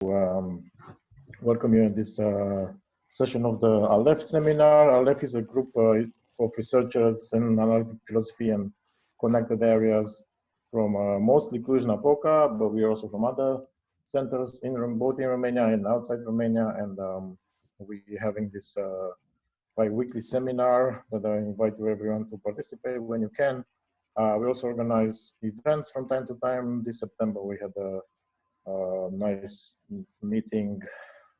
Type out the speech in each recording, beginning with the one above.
welcome you in this session of the Aleph seminar. Aleph is a group of researchers in analytic philosophy and connected areas from mostly Cluj-Napoca, but we are also from other centers both in Romania and outside Romania. And we're having this bi-weekly seminar that I invite everyone to participate when you can. We also organize events from time to time. This September we had a nice meeting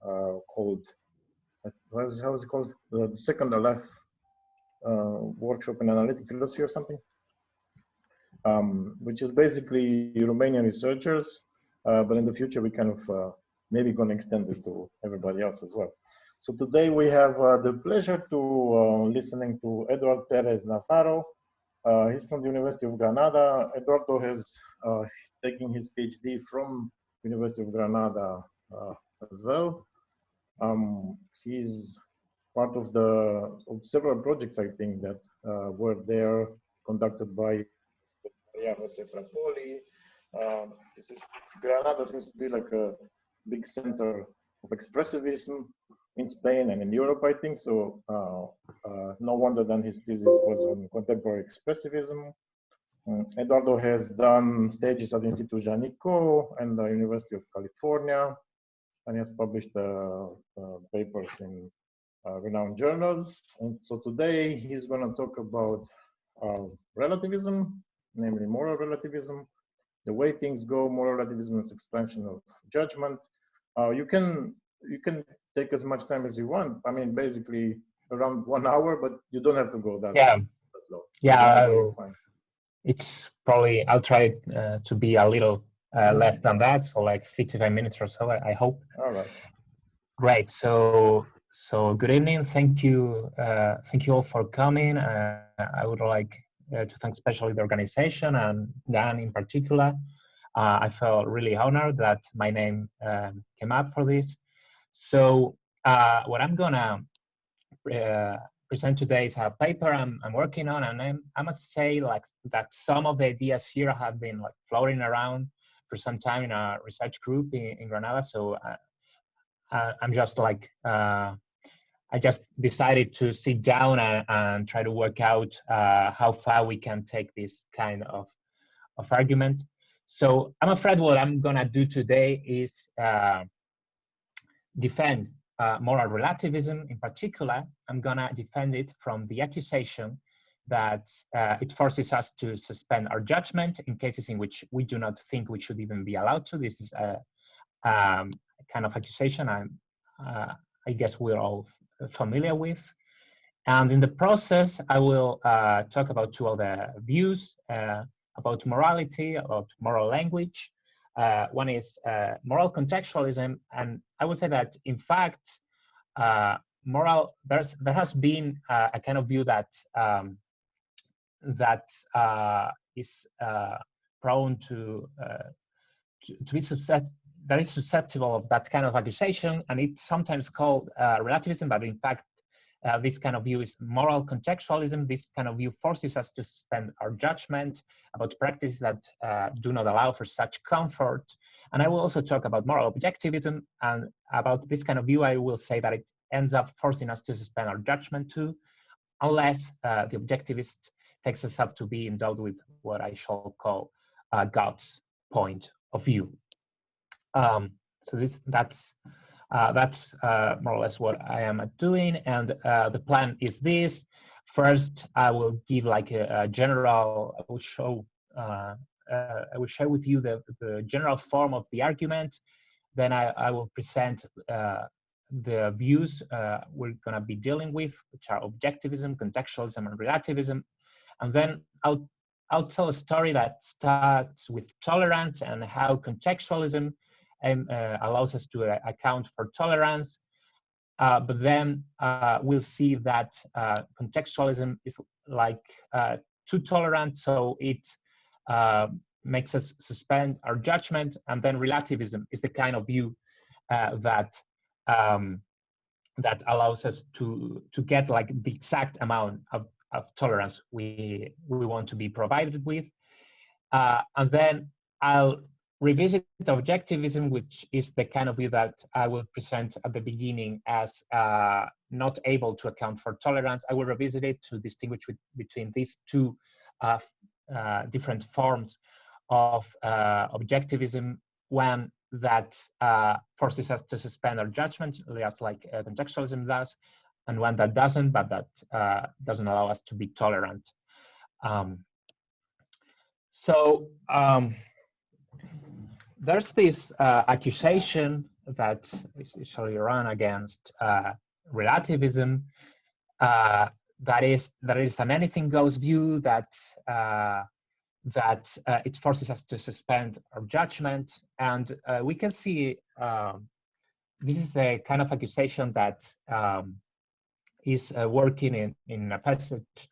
called, how is it called? The second Aleph workshop in analytic philosophy or something, which is basically Romanian researchers, but in the future we kind of maybe going to extend it to everybody else as well. So today we have the pleasure to listening to Eduardo Pérez-Navarro. He's from the University of Granada. Eduardo has taken his PhD from University of Granada as well. He's part of several projects, I think, that were there conducted by Jose Frappoli. Granada seems to be like a big center of expressivism in Spain and in Europe, I think. So no wonder then his thesis was on contemporary expressivism. Eduardo has done stages at the Instituto Janico and the University of California, and he has published papers in renowned journals. And so today he's going to talk about relativism, namely moral relativism, the way things go, moral relativism is expansion of judgment. You can take as much time as you want. I mean, basically around 1 hour, but you don't have to go that long. Yeah. It's probably, I'll try to be a little less than that, so like 55 minutes or so, I hope. All right. Great. So good evening. Thank you all for coming. I would like to thank especially the organization and Dan in particular. I felt really honored that my name came up for this. So what I'm gonna present today is a paper I'm working on, and I must say like that some of the ideas here have been like floating around for some time in a research group in Granada. So I'm just like I just decided to sit down and try to work out how far we can take this kind of argument. So I'm afraid what I'm gonna do today is defend moral relativism. In particular, I'm gonna defend it from the accusation that it forces us to suspend our judgment in cases in which we do not think we should even be allowed to. This is a kind of accusation I guess we're all familiar with. And in the process, I will talk about two other views about morality, about moral language. One is moral contextualism, and I would say that in fact, there has been a kind of view that is prone to be that is susceptible of that kind of accusation, and it's sometimes called relativism, but in fact, this kind of view is moral contextualism. This kind of view forces us to suspend our judgment about practices that do not allow for such comfort. And I will also talk about moral objectivism, and about this kind of view, I will say that it ends up forcing us to suspend our judgment too, unless the objectivist takes us up to be endowed with what I shall call God's point of view. So that's more or less what I am doing, and the plan is this. First, I will give like a general. I will share with you the general form of the argument. Then I will present the views we're going to be dealing with, which are objectivism, contextualism, and relativism, and then I'll tell a story that starts with tolerance and how contextualism allows us to account for tolerance, but then we'll see that contextualism is like too tolerant, so it makes us suspend our judgment, and then relativism is the kind of view that allows us to get like the exact amount of tolerance we want to be provided with, and then I'll revisit objectivism, which is the kind of view that I will present at the beginning as not able to account for tolerance. I will revisit it to distinguish between these two different forms of objectivism, one that forces us to suspend our judgment, just like contextualism does, and one that doesn't, but that doesn't allow us to be tolerant. There's this accusation that is usually run against relativism, that is an anything goes view, that it forces us to suspend our judgment, and we can see this is the kind of accusation that is working in a passage,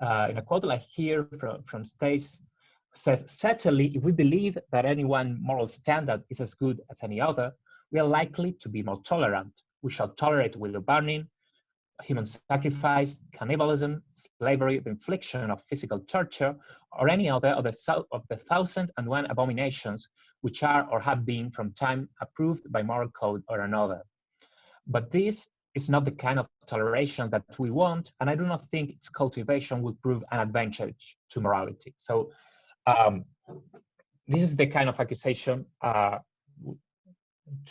in a quote like here from Stace, says, certainly if we believe that any one moral standard is as good as any other, we are likely to be more tolerant. We shall tolerate willow burning, human sacrifice, cannibalism, slavery, the infliction of physical torture, or any other of the 1,001 abominations which are or have been from time approved by moral code or another. But this is not the kind of toleration that we want, and I do not think its cultivation would prove an advantage to morality. So this is the kind of accusation to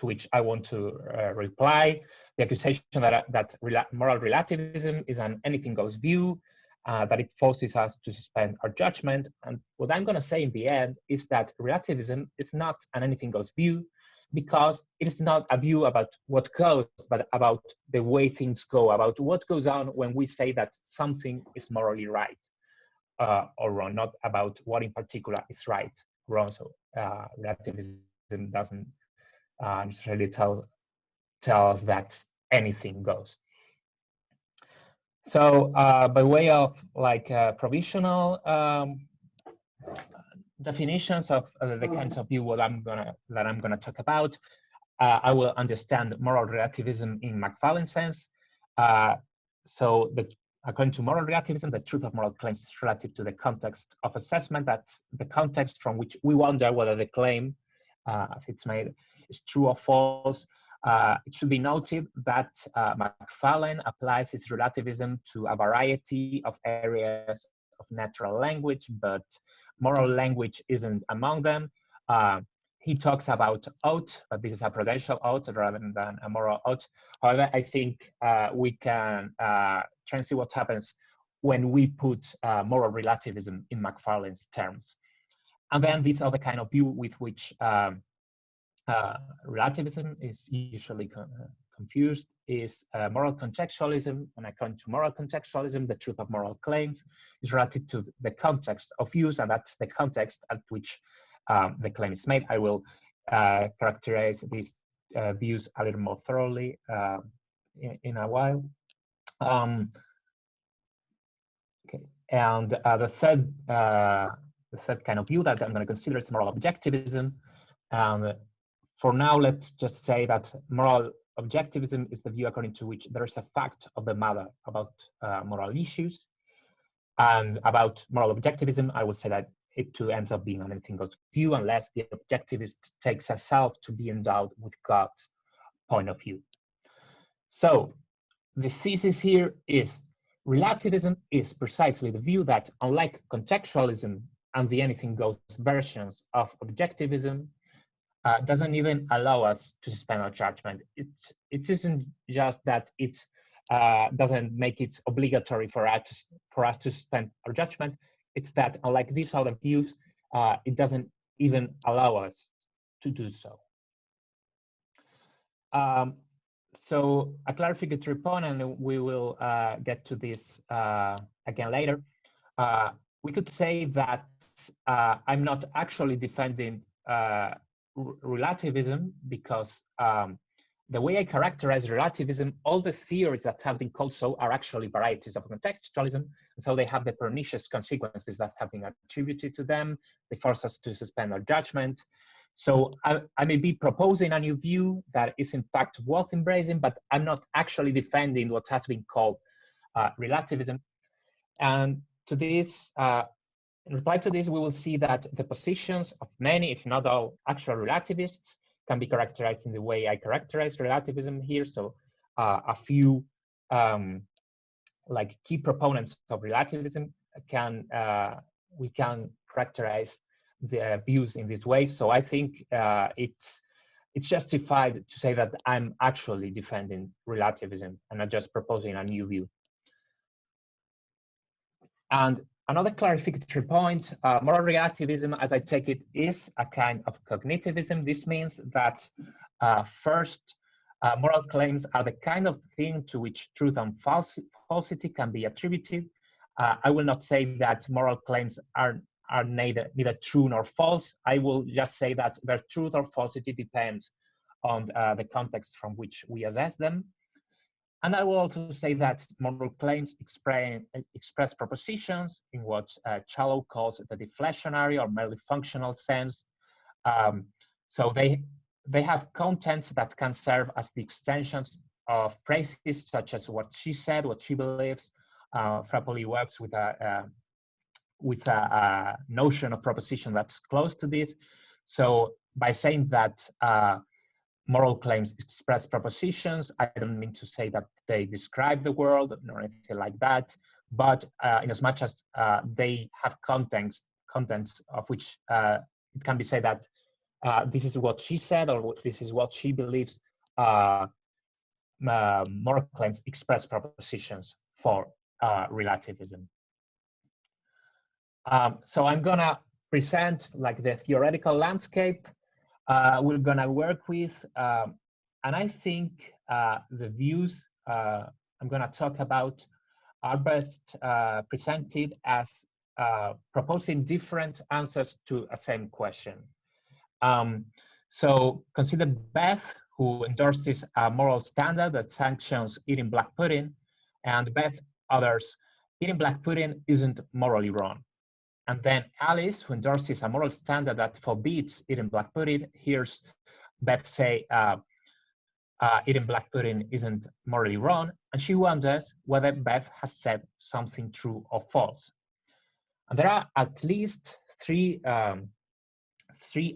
which I want to reply. The accusation that moral relativism is an anything goes view, that it forces us to suspend our judgment. And what I'm going to say in the end is that relativism is not an anything goes view, because it is not a view about what goes, but about the way things go, about what goes on when we say that something is morally right or wrong, not about what in particular is right, wrong. So relativism doesn't necessarily tell us that anything goes. So by way of like provisional definitions of the kinds of view that I'm gonna talk about, I will understand moral relativism in McFarlane's sense. So according to moral relativism, the truth of moral claims is relative to the context of assessment. That's the context from which we wonder whether the claim, as it's made, is true or false. It should be noted that McFarlane applies his relativism to a variety of areas of natural language, but moral language isn't among them. He talks about oath, but this is a prudential oath rather than a moral oath. However, I think we can try and see what happens when we put moral relativism in McFarlane's terms. And then this other kind of view with which relativism is usually confused is moral contextualism. And according to moral contextualism, the truth of moral claims is relative to the context of use, and that's the context at which the claim is made. I will characterize these views a little more thoroughly in a while. Okay, and the third kind of view that I'm going to consider is moral objectivism. For now, let's just say that moral objectivism is the view according to which there is a fact of the matter about moral issues. And about moral objectivism, I would say that it too ends up being an anything goes view unless the objectivist takes herself to be endowed with God's point of view. So the thesis here is relativism is precisely the view that, unlike contextualism and the anything goes versions of objectivism, doesn't even allow us to suspend our judgment. It isn't just that it doesn't make it obligatory for us to suspend our judgment. It's that, unlike these other views, it doesn't even allow us to do so. So a clarificatory point, and we will get to this again later. We could say that I'm not actually defending relativism, because the way I characterize relativism, all the theories that have been called so are actually varieties of contextualism, and so they have the pernicious consequences that have been attributed to them. They force us to suspend our judgment. So I may be proposing a new view that is in fact worth embracing, but I'm not actually defending what has been called relativism. And to this, In reply to this, we will see that the positions of many, if not all, actual relativists can be characterized in the way I characterize relativism here. So a few like key proponents of relativism we can characterize the views in this way. So I think it's justified to say that I'm actually defending relativism and not just proposing a new view. And another clarificatory point, moral relativism, as I take it, is a kind of cognitivism. This means that first, moral claims are the kind of thing to which truth and falsity can be attributed. I will not say that moral claims are neither true nor false. I will just say that their truth or falsity depends on the context from which we assess them. And I will also say that moral claims express propositions in what Challow calls the deflationary or merely functional sense. So they have contents that can serve as the extensions of phrases such as what she said, what she believes. Frappoli works with a notion of proposition that's close to this. So by saying that moral claims express propositions, I don't mean to say that they describe the world or anything like that, but in as much as they have contents of which it can be said that this is what she said or this is what she believes, moral claims express propositions for relativism. So I'm gonna present like the theoretical landscape we're gonna work with, and I think the views I'm gonna talk about are best presented as proposing different answers to a same question. So consider Beth, who endorses a moral standard that sanctions eating black pudding, and Beth others, eating black pudding isn't morally wrong. And then Alice, who endorses a moral standard that forbids eating black pudding, hears Beth say eating black pudding isn't morally wrong, and she wonders whether Beth has said something true or false. And there are at least three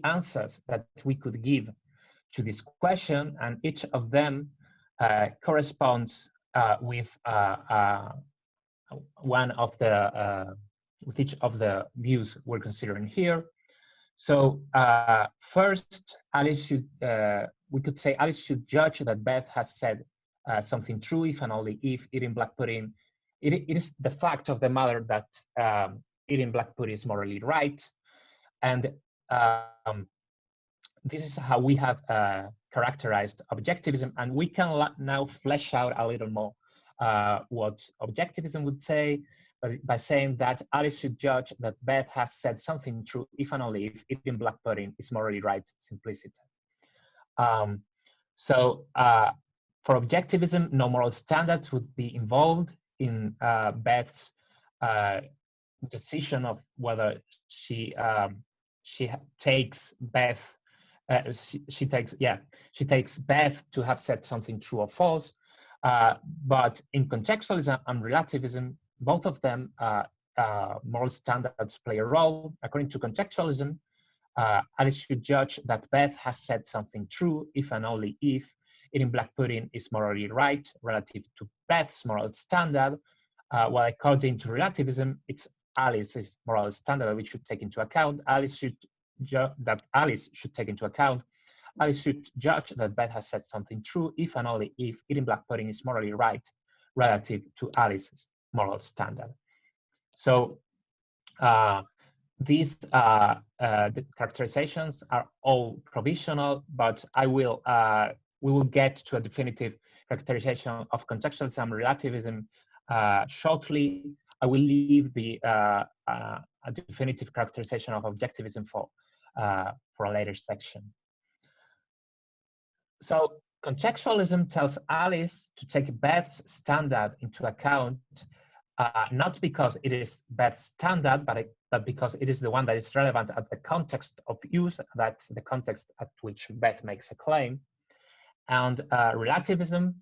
answers that we could give to this question, and each of them corresponds with one of the with each of the views we're considering here. So first, Alice should, we could say Alice should judge that Beth has said something true if and only if eating black pudding, it is the fact of the matter that eating black pudding is morally right. And this is how we have characterized objectivism. And we can now flesh out a little more what objectivism would say, by saying that Alice should judge that Beth has said something true if and only if eating black pudding is morally right, simplicity. So for objectivism, no moral standards would be involved in Beth's decision of whether she takes Beth, she takes Beth to have said something true or false. But in contextualism and relativism, both of them moral standards play a role. According to contextualism, Alice should judge that Beth has said something true if and only if eating black pudding is morally right relative to Beth's moral standard, while according to relativism, it's Alice's moral standard that we should take into account. Alice should take into account. Alice should judge that Beth has said something true if and only if eating black pudding is morally right relative to Alice's moral standard. So these the characterizations are all provisional, but we will get to a definitive characterization of contextualism and relativism shortly. I will leave a definitive characterization of objectivism for a later section. So contextualism tells Alice to take Beth's standard into account, not because it is Beth's standard, but because it is the one that is relevant at the context of use, that's the context at which Beth makes a claim. And relativism,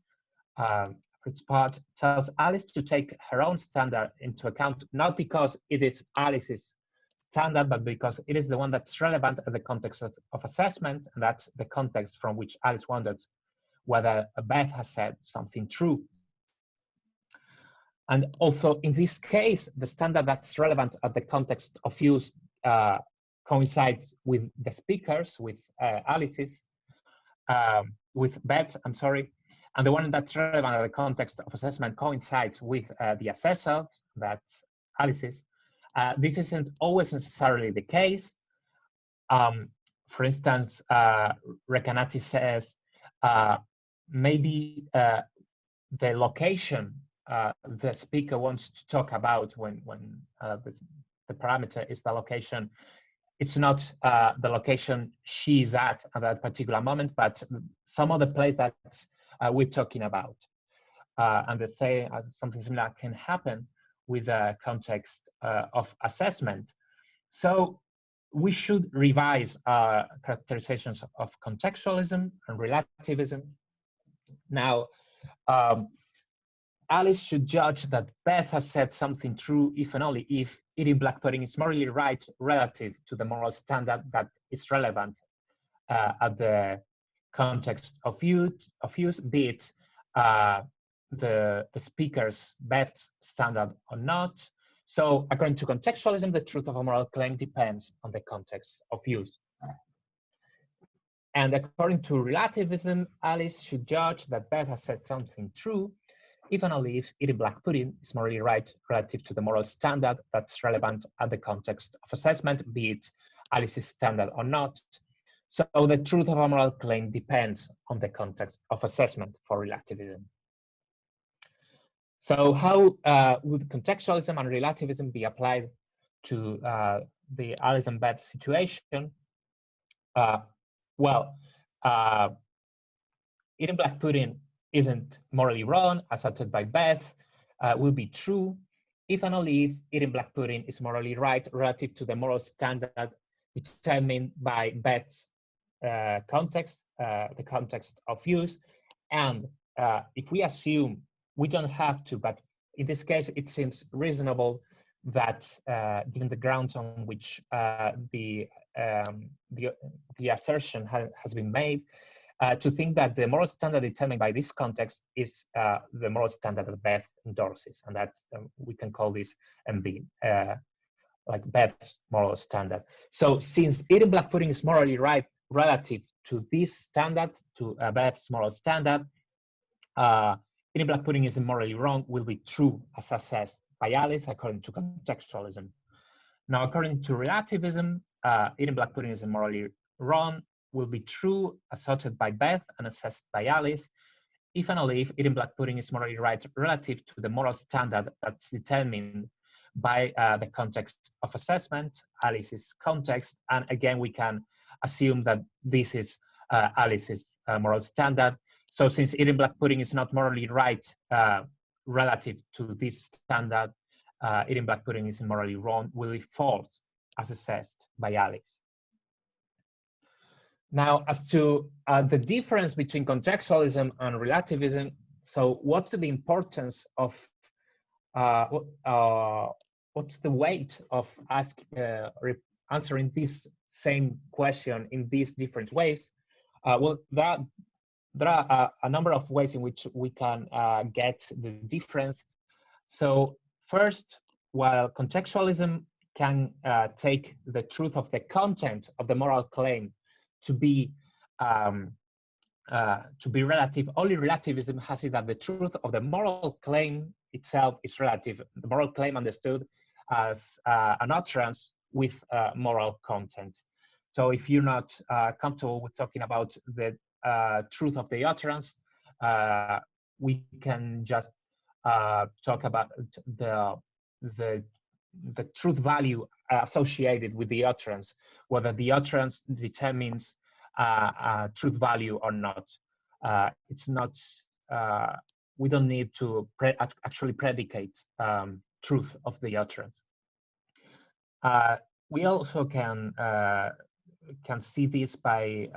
for its part, tells Alice to take her own standard into account, not because it is Alice's standard, but because it is the one that's relevant at the context of assessment, and that's the context from which Alice wonders whether Beth has said something true. And also in this case, the standard that's relevant at the context of use coincides with the speakers, with Alice's, with Beth's, I'm sorry, and the one that's relevant at the context of assessment coincides with the assessors, that's Alice's. This isn't always necessarily the case. For instance, Recanati says maybe the location the speaker wants to talk about when the parameter is the location. It's not the location she's at that particular moment, but some other place that we're talking about. And they say something similar can happen with a context of assessment. So we should revise our characterizations of contextualism and relativism. Now, Alice should judge that Beth has said something true if and only if eating black pudding is morally right relative to the moral standard that is relevant at the context of use, be it the speaker's Beth's standard or not. So according to contextualism, the truth of a moral claim depends on the context of use. And according to relativism, Alice should judge that Beth has said something true if and only if eating black pudding is morally right relative to the moral standard that's relevant at the context of assessment, be it Alice's standard or not. So the truth of a moral claim depends on the context of assessment for relativism. So how would contextualism and relativism be applied to the Alice and Beth situation? Eating black pudding isn't morally wrong, asserted by Beth, will be true if and only if eating black pudding is morally right relative to the moral standard determined by Beth's context, the context of use. And if we assume, we don't have to, but in this case, it seems reasonable that given the grounds on which the assertion has been made, to think that the moral standard determined by this context is the moral standard that Beth endorses, and that we can call this MB, like Beth's moral standard. So since eating black pudding is morally right relative to this standard, to Beth's moral standard, eating black pudding is morally wrong will be true as assessed by Alice according to contextualism. Now, according to relativism, eating black pudding is morally wrong will be true asserted by Beth and assessed by Alice if and only if eating black pudding is morally right relative to the moral standard that's determined by the context of assessment, Alice's context. And again, we can assume that this is Alice's moral standard. So since eating black pudding is not morally right relative to this standard, eating black pudding is morally wrong will be false as assessed by Alice. Now, as to the difference between contextualism and relativism, so what's the importance of, what's the weight of answering this same question in these different ways? Well, there are a number of ways in which we can get the difference. So first, while contextualism can take the truth of the content of the moral claim to be relative, only relativism has it that the truth of the moral claim itself is relative. The moral claim understood as an utterance with moral content. So if you're not comfortable with talking about the truth of the utterance, we can just talk about the truth value associated with the utterance, whether the utterance determines truth value or not. It's not, we don't need to actually predicate truth of the utterance. We also can see this by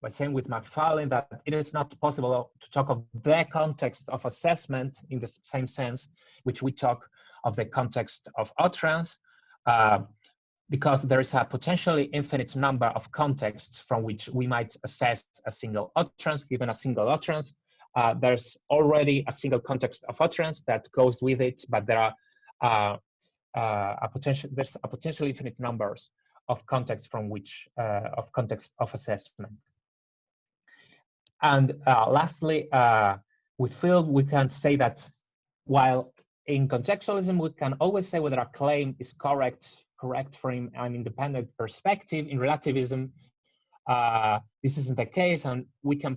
saying with McFarlane that it is not possible to talk of the context of assessment in the same sense which we talk of the context of utterance, because there is a potentially infinite number of contexts from which we might assess a single utterance. Given a single utterance, there's already a single context of utterance that goes with it, but there are there's a potential infinite numbers of contexts from which of context of assessment. And lastly, with field, we can say that while in contextualism we can always say whether a claim is correct from an independent perspective, in relativism this isn't the case, and we can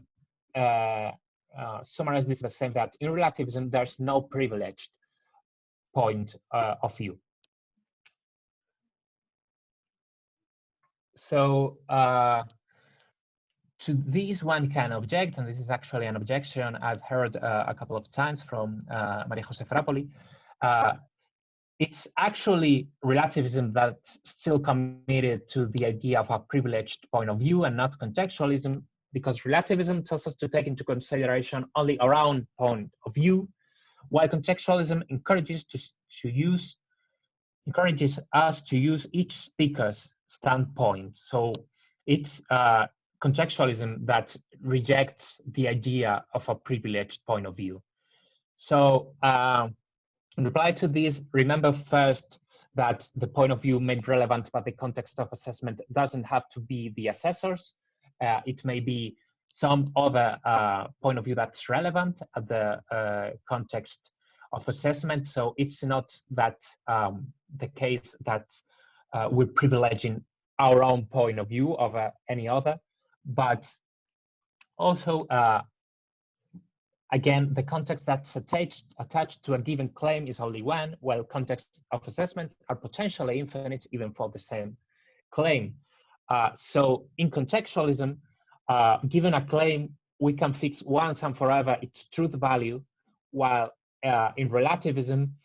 summarize this by saying that in relativism there's no privileged point of view. So to this one can object, and this is actually an objection I've heard a couple of times from Maria Jose Ferrapoli. It's actually relativism that's still committed to the idea of a privileged point of view and not contextualism, because relativism tells us to take into consideration only our own point of view, while contextualism encourages us to use each speaker's standpoint. So it's contextualism that rejects the idea of a privileged point of view. So in reply to this, remember first that the point of view made relevant by the context of assessment doesn't have to be the assessors. It may be some other point of view that's relevant at the context of assessment. So it's not that the case that we're privileging our own point of view over any other, but also again, the context that's attached to a given claim is only one, while contexts of assessment are potentially infinite even for the same claim. So in contextualism, given a claim, we can fix once and forever its truth value, while in relativism,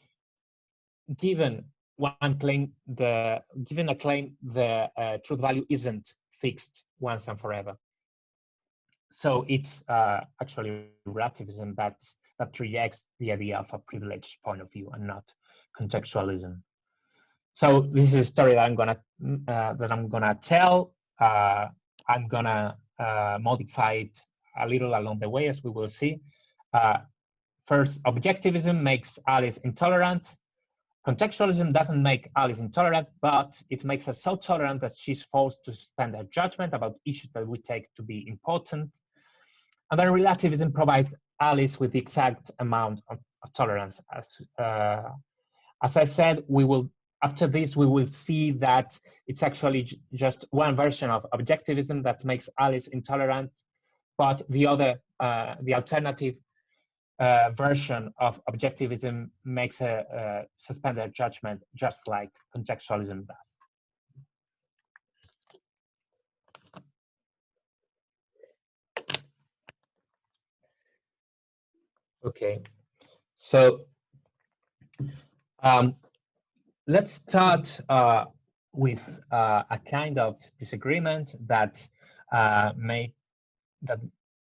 given a claim, the truth value isn't fixed once and forever. So it's actually relativism that rejects the idea of a privileged point of view and not contextualism. So this is a story that I'm gonna tell. I'm gonna modify it a little along the way, as we will see. First, objectivism makes Alice intolerant. Contextualism doesn't make Alice intolerant, but it makes her so tolerant that she's forced to suspend her judgment about issues that we take to be important. And then relativism provides Alice with the exact amount of tolerance. As I said, after this, we will see that it's actually just one version of objectivism that makes Alice intolerant, but the alternative version of objectivism makes her suspend her judgment, just like contextualism does. Okay, so let's start with a kind of disagreement that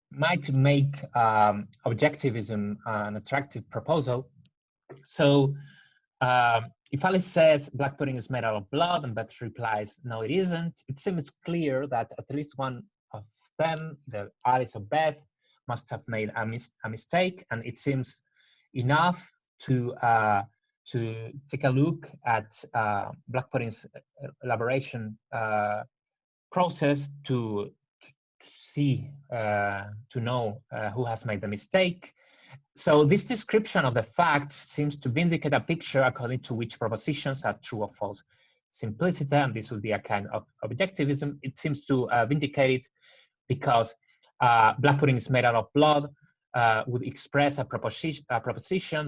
might make objectivism an attractive proposal. So if Alice says black pudding is made out of blood and Beth replies, no, it isn't, it seems clear that at least one of them, the Alice or Beth, must have made a mistake, and it seems enough to take a look at black pudding's elaboration process to see, to know who has made the mistake. So this description of the facts seems to vindicate a picture according to which propositions are true or false. Simplicity, and this would be a kind of objectivism, it seems to vindicate it because black pudding is made out of blood would express a proposition, the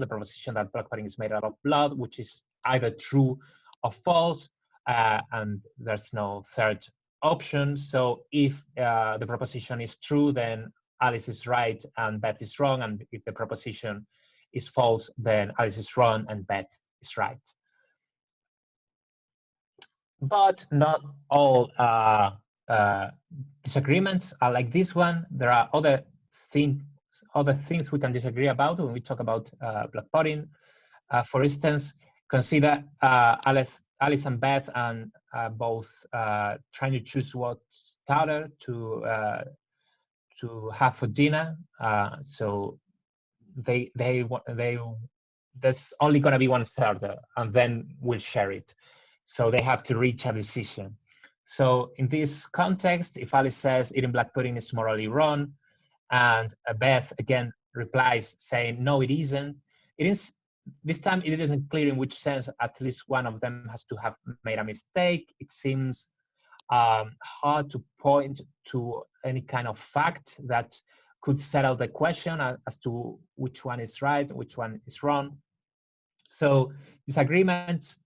proposition that black pudding is made out of blood, which is either true or false, and there's no third option. So if the proposition is true, then Alice is right and Beth is wrong, and if the proposition is false, then Alice is wrong and Beth is right. But not all disagreements are like this one. There are other things we can disagree about when we talk about black pudding. For instance, consider Alice Alice and Beth and both trying to choose what starter to have for dinner. So there's only going to be one starter, and then we'll share it. So they have to reach a decision. So in this context, if Alice says eating black pudding is morally wrong, and Beth again replies saying no, it isn't. It is. This time it isn't clear in which sense at least one of them has to have made a mistake. It seems hard to point to any kind of fact that could settle the question as to which one is right and which one is wrong. So disagreements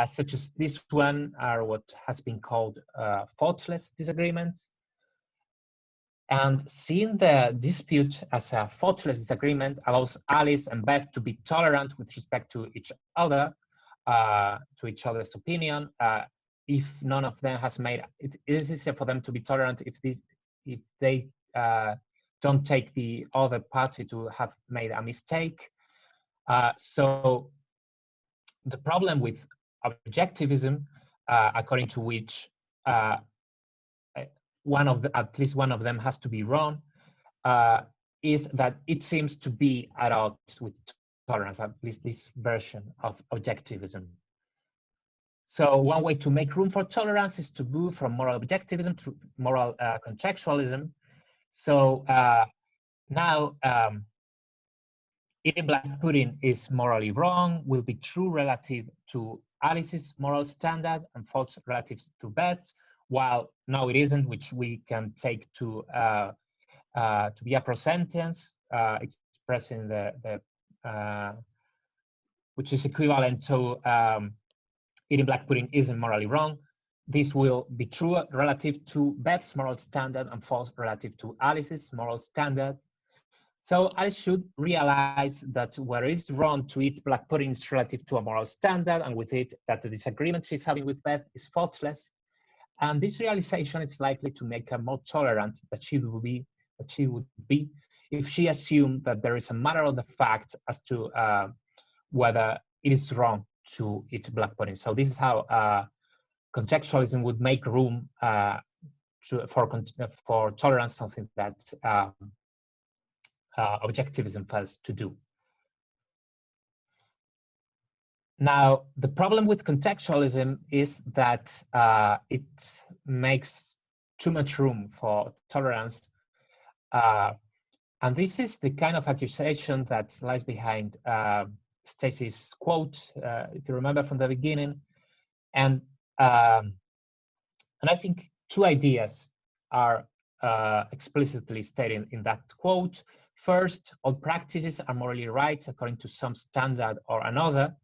such as this one are what has been called faultless disagreements. And seeing the dispute as a faultless disagreement allows Alice and Beth to be tolerant with respect to each other, to each other's opinion. If none of them has made it is easier for them to be tolerant if they don't take the other party to have made a mistake. So the problem with objectivism, according to which at least one of them has to be wrong, is that it seems to be at odds with tolerance, at least this version of objectivism. So one way to make room for tolerance is to move from moral objectivism to moral contextualism. So now eating black pudding is morally wrong will be true relative to Alice's moral standard and false relative to Beth's, while no, it isn't, which we can take to be a prosentence expressing which is equivalent to eating black pudding isn't morally wrong. This will be true relative to Beth's moral standard and false relative to Alice's moral standard. So Alice should realize that where it is wrong to eat black pudding is relative to a moral standard, and with it, that the disagreement she's having with Beth is faultless. And this realization is likely to make her more tolerant that she would be if she assumed that there is a matter of the fact as to whether it is wrong to eat black pudding. So this is how contextualism would make room for tolerance, something that objectivism fails to do. Now, the problem with contextualism is that it makes too much room for tolerance. And this is the kind of accusation that lies behind Stacy's quote, if you remember from the beginning. And I think two ideas are explicitly stated in that quote. First, all practices are morally right according to some standard or another.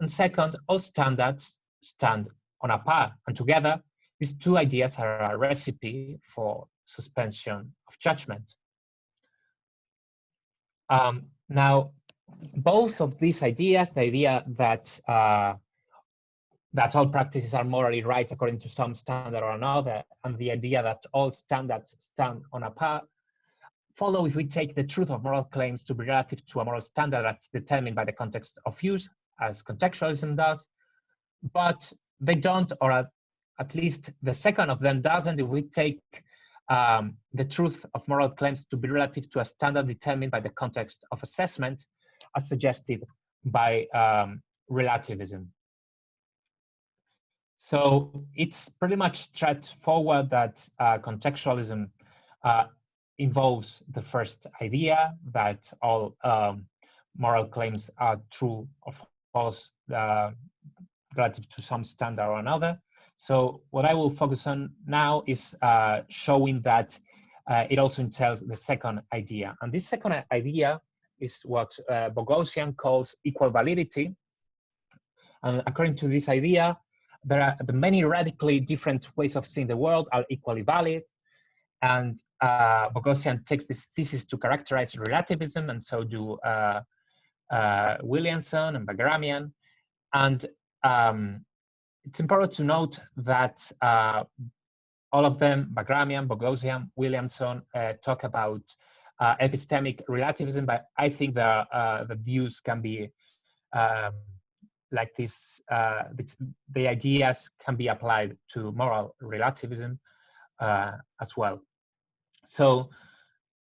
And second, all standards stand on a par. And together, these two ideas are a recipe for suspension of judgment. Now, both of these ideas, the idea that that all practices are morally right according to some standard or another, and the idea that all standards stand on a par, follow if we take the truth of moral claims to be relative to a moral standard that's determined by the context of use, as contextualism does, but they don't, or at least the second of them doesn't, if we take the truth of moral claims to be relative to a standard determined by the context of assessment, as suggested by relativism. So it's pretty much straightforward that contextualism involves the first idea that all moral claims are true or false relative to some standard or another. So what I will focus on now is showing that it also entails the second idea. And this second idea is what Boghossian calls equal validity. And according to this idea, there are the many radically different ways of seeing the world are equally valid. And Boghossian takes this thesis to characterize relativism, and so do Williamson and Bagramian. And it's important to note that all of them, Bagramian, Boghossian, Williamson, talk about epistemic relativism, but I think the views can be like this, the ideas can be applied to moral relativism as well. So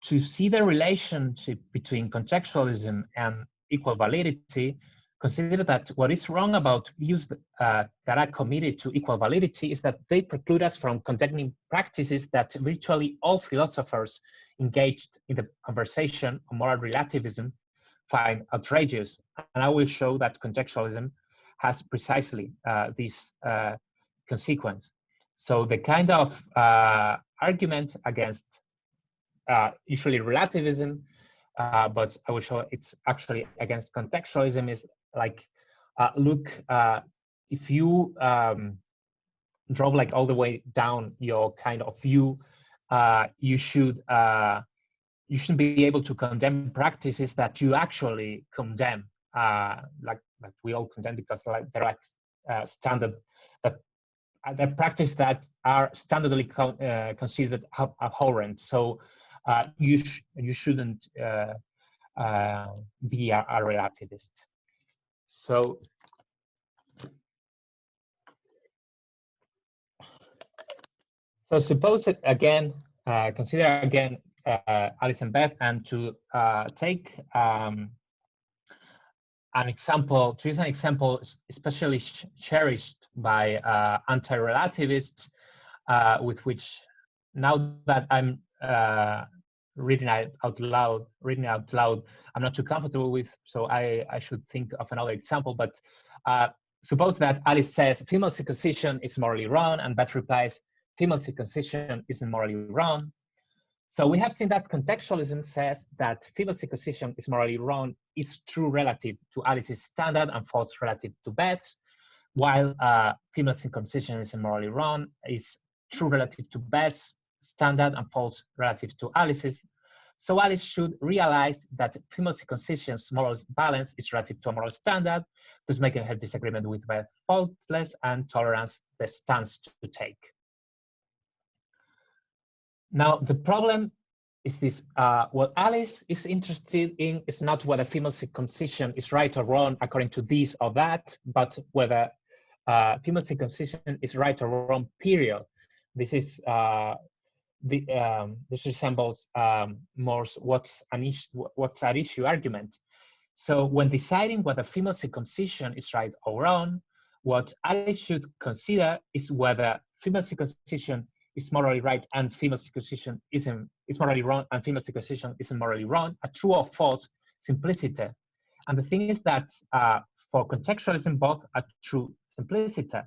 to see the relationship between contextualism and equal validity, consider that what is wrong about views that are committed to equal validity is that they preclude us from condemning practices that virtually all philosophers engaged in the conversation on moral relativism find outrageous. And I will show that contextualism has precisely this consequence. So the kind of argument against usually relativism, but I will show it's actually against contextualism is like, look, if you drove like all the way down your kind of view, you shouldn't be able to condemn practices that you actually condemn, like we all condemn because like they're like standard, that they're practices that are standardly considered abhorrent. So you shouldn't be a relativist. So suppose that again, consider again Alice and Beth, and to take an example, to use an example especially cherished by anti-relativists, with which now that I'm reading out loud, I'm not too comfortable with, so I should think of another example. But suppose that Alice says female circumcision is morally wrong, and Beth replies female circumcision isn't morally wrong. So we have seen that contextualism says that female circumcision is morally wrong is true relative to Alice's standard and false relative to Beth's, while female circumcision is morally wrong is true relative to Beth's standard and false relative to Alice's. So Alice should realize that female circumcision's moral balance is relative to a moral standard, thus making her disagreement with Beth faultless and tolerance the stance to take. Now, the problem is this, what Alice is interested in is not whether female circumcision is right or wrong according to this or that, but whether female circumcision is right or wrong, period. This is this resembles Moore's what's at issue argument. So when deciding whether female circumcision is right or wrong, what Alice should consider is whether female circumcision is morally right and female circumcision is morally wrong and female circumcision isn't morally wrong, a true or false simplicity. And the thing is that for contextualism, both are true simplicity.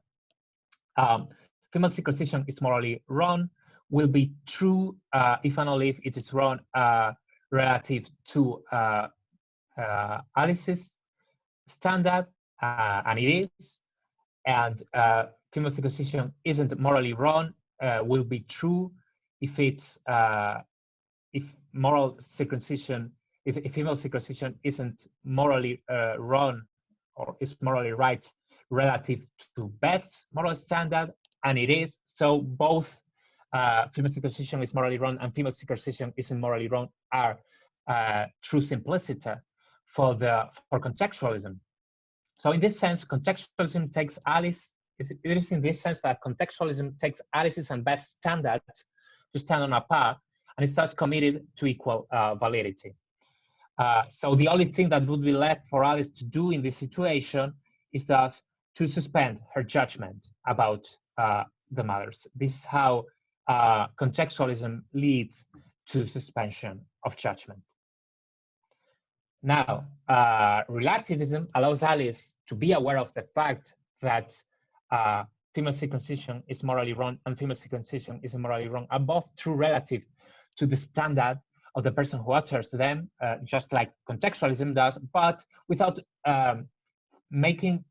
Female circumcision is morally wrong will be true if and only if it is wrong relative to Alice's standard, and it is. And female circumcision isn't morally wrong will be true if it's if moral circumcision, if female circumcision isn't morally wrong or is morally right relative to Beth's moral standard, and it is. So both female circumcision is morally wrong and female circumcision isn't morally wrong are true simplicity for contextualism. So in this sense, contextualism takes Alice. It is in this sense that contextualism takes Alice's and Beth's standards to stand on a par, and is thus committed to equal validity. So the only thing that would be left for Alice to do in this situation is thus to suspend her judgment about the matters. This is how contextualism leads to suspension of judgment. Now, relativism allows Alice to be aware of the fact that female circumcision is morally wrong and female circumcision is morally wrong are both true relative to the standard of the person who utters them, just like contextualism does, but without making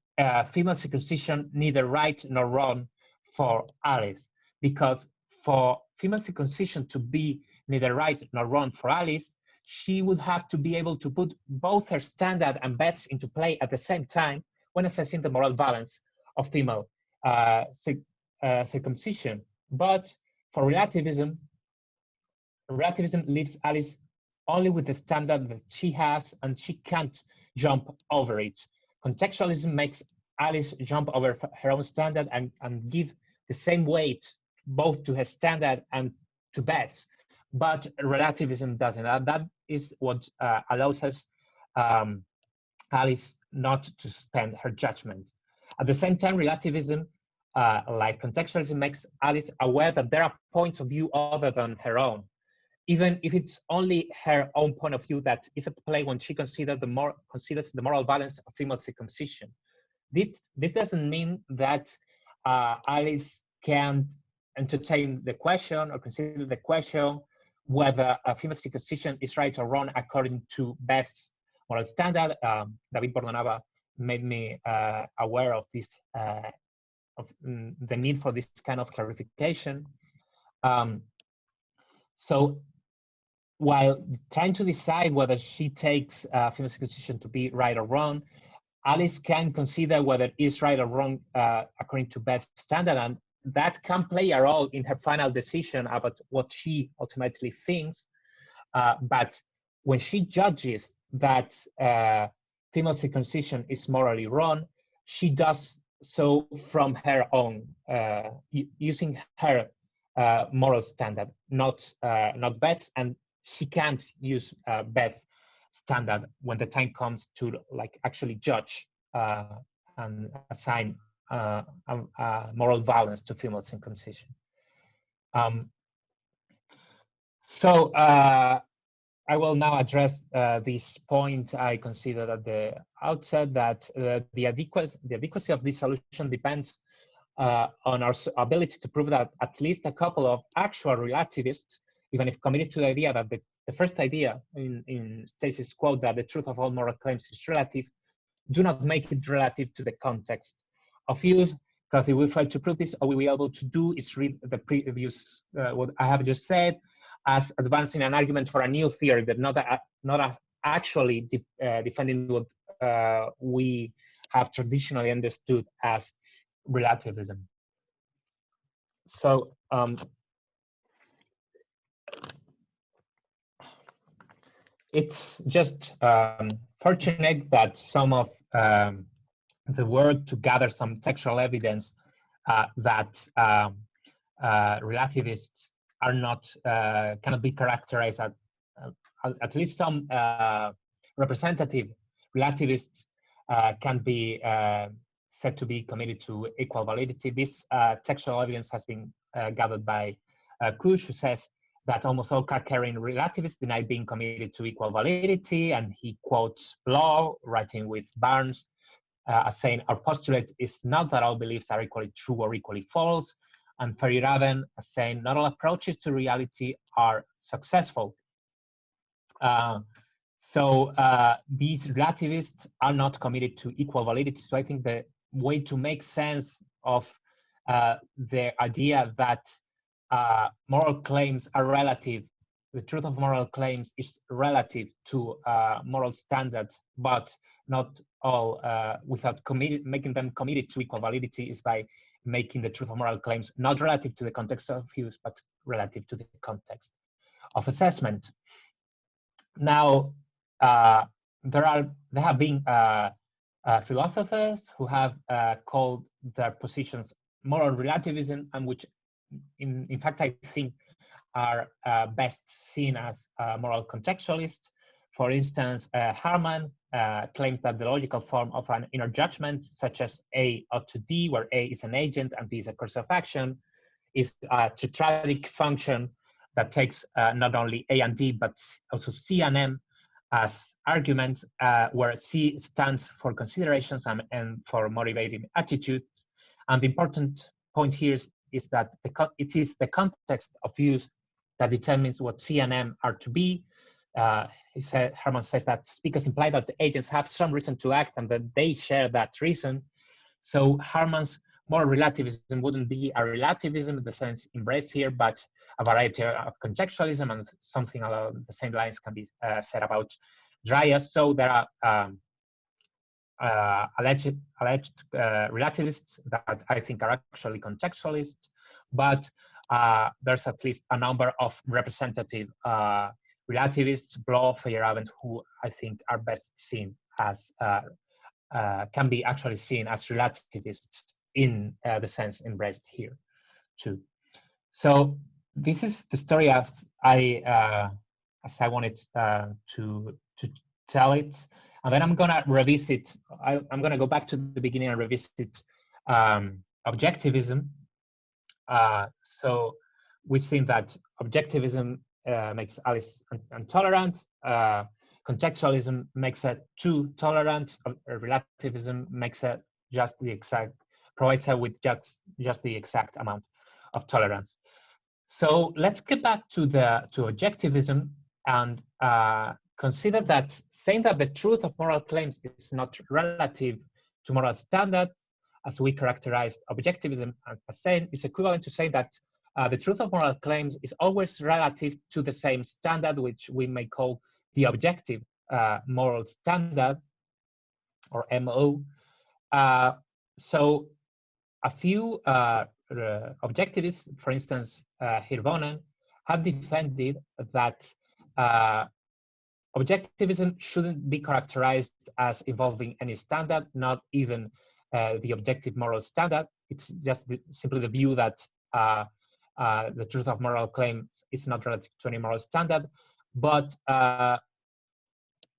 female circumcision neither right nor wrong for Alice. Because for female circumcision to be neither right nor wrong for Alice, she would have to be able to put both her standard and Beth's into play at the same time when assessing the moral balance of female circumcision. But for relativism leaves Alice only with the standard that she has, and she can't jump over it. Contextualism makes Alice jump over her own standard and give the same weight both to her standard and to Beth's, but relativism doesn't. That is what allows us, Alice, not to suspend her judgment. At the same time, relativism, like contextualism, makes Alice aware that there are points of view other than her own, even if it's only her own point of view that is at play when she considers the moral balance of female circumcision. This doesn't mean that Alice can't entertain the question or consider the question whether a female circumcision is right or wrong according to Beth's moral standard. David Bordanava made me aware of this, of the need for this kind of clarification. So while trying to decide whether she takes female circumcision to be right or wrong, Alice can consider whether it is right or wrong according to Beth's standard, and that can play a role in her final decision about what she ultimately thinks. But when she judges that female circumcision is morally wrong, she does so from her own, using her moral standard, not Beth's, and she can't use Beth's standard when the time comes to actually judge and assign moral valence to female circumcision. So I will now address this point. I considered at the outset that the adequacy of this solution depends on our ability to prove that at least a couple of actual relativists, even if committed to the idea that the first idea in Stacy's quote that the truth of all moral claims is relative, do not make it relative to the context of use, because if we fail to prove this, all we will be able to do is read the previous, what I have just said, as advancing an argument for a new theory, but not as actually defending what we have traditionally understood as relativism. So it's just fortunate that some of the work to gather some textual evidence that relativists are not cannot be characterized as at least some representative relativists can be said to be committed to equal validity. This textual evidence has been gathered by Kush, who says that almost all card-carrying relativists deny being committed to equal validity, and he quotes Law, writing with Barnes, as saying, our postulate is not that all beliefs are equally true or equally false, and Ferry-Raven as saying, not all approaches to reality are successful. So these relativists are not committed to equal validity. So I think the way to make sense of the idea that moral claims are relative, the truth of moral claims is relative to moral standards, but not all, without making them committed to equal validity, is by making the truth of moral claims not relative to the context of use, but relative to the context of assessment. Now, there have been philosophers who have called their positions moral relativism, and which in fact I think are best seen as moral contextualists. For instance, Harman claims that the logical form of an inner judgment, such as A ought to D, where A is an agent and D is a course of action, is a tetradic function that takes not only A and D, but also C and M as arguments, where C stands for considerations and for motivating attitudes. And the important point here is that it is the context of use that determines what C and M are to be. Herman says that speakers imply that the agents have some reason to act and that they share that reason. So Herman's moral relativism wouldn't be a relativism in the sense embraced here, but a variety of contextualism, and something along the same lines can be said about Dryas. So there are alleged relativists that I think are actually contextualists, but there's at least a number of representative relativists, Bloch, Feyerabend, who I think are best seen as can be actually seen as relativists in the sense embraced here too. So this is the story as I wanted to tell it, and then I'm gonna revisit. I'm gonna go back to the beginning and revisit objectivism. So we've seen that objectivism makes Alice intolerant. Contextualism makes her too tolerant. Relativism makes her provides her with just the exact amount of tolerance. So let's get back to objectivism and consider that saying that the truth of moral claims is not relative to moral standards, as we characterized objectivism as saying, is equivalent to saying that the truth of moral claims is always relative to the same standard, which we may call the objective moral standard, or MO. So a few objectivists, for instance, Hirvonen, have defended that objectivism shouldn't be characterized as involving any standard, not even the objective moral standard. It's just simply the view that the truth of moral claims is not relative to any moral standard. But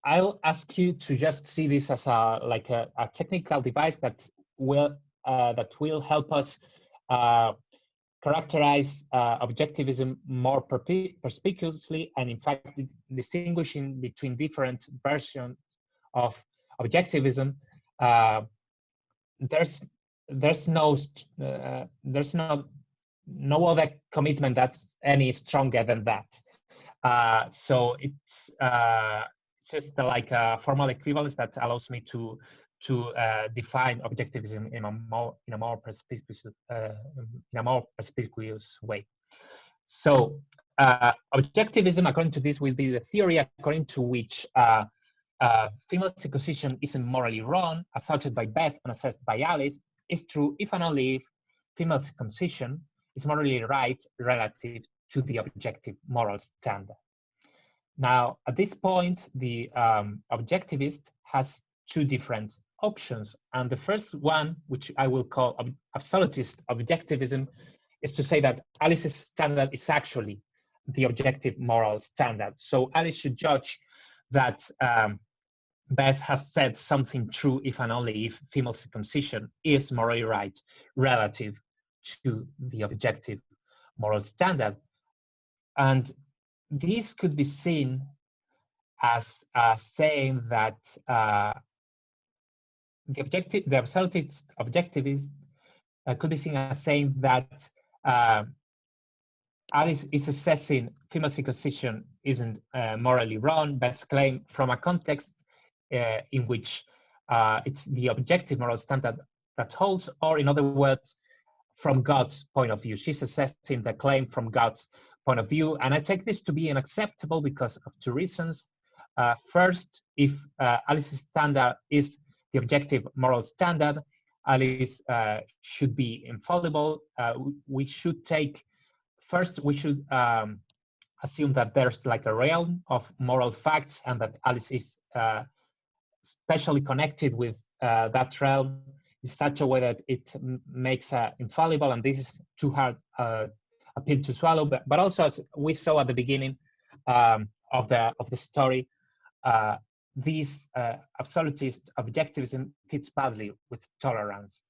I'll ask you to just see this as a technical device that will help us characterize objectivism more perspicuously, and in fact distinguishing between different versions of objectivism. There's no other commitment that's any stronger than that. So it's just like a formal equivalence that allows me to define objectivism in a more perspicuous way. So objectivism, according to this, will be the theory according to which female circumcision isn't morally wrong, asserted by Beth and assessed by Alice, is true if and only if female circumcision is morally right relative to the objective moral standard. Now, at this point, the objectivist has two different options. And the first one, which I will call absolutist objectivism, is to say that Alice's standard is actually the objective moral standard. So Alice should judge that Beth has said something true if and only if female circumcision is morally right relative to the objective moral standard. And this could be seen as saying that the absolutist objectivist could be seen as saying that Alice is assessing female circumcision isn't morally wrong, Beth's claim, from a context in which it's the objective moral standard that holds, or in other words, from God's point of view. She's assessing the claim from God's point of view, and I take this to be unacceptable because of two reasons. First, if Alice's standard is the objective moral standard, Alice should be infallible. We should assume that there's like a realm of moral facts, and that Alice is specially connected with that realm in such a way that it makes her infallible, and this is too hard a pill to swallow. But also, as we saw at the beginning of the story, this absolutist objectivism fits badly with tolerance,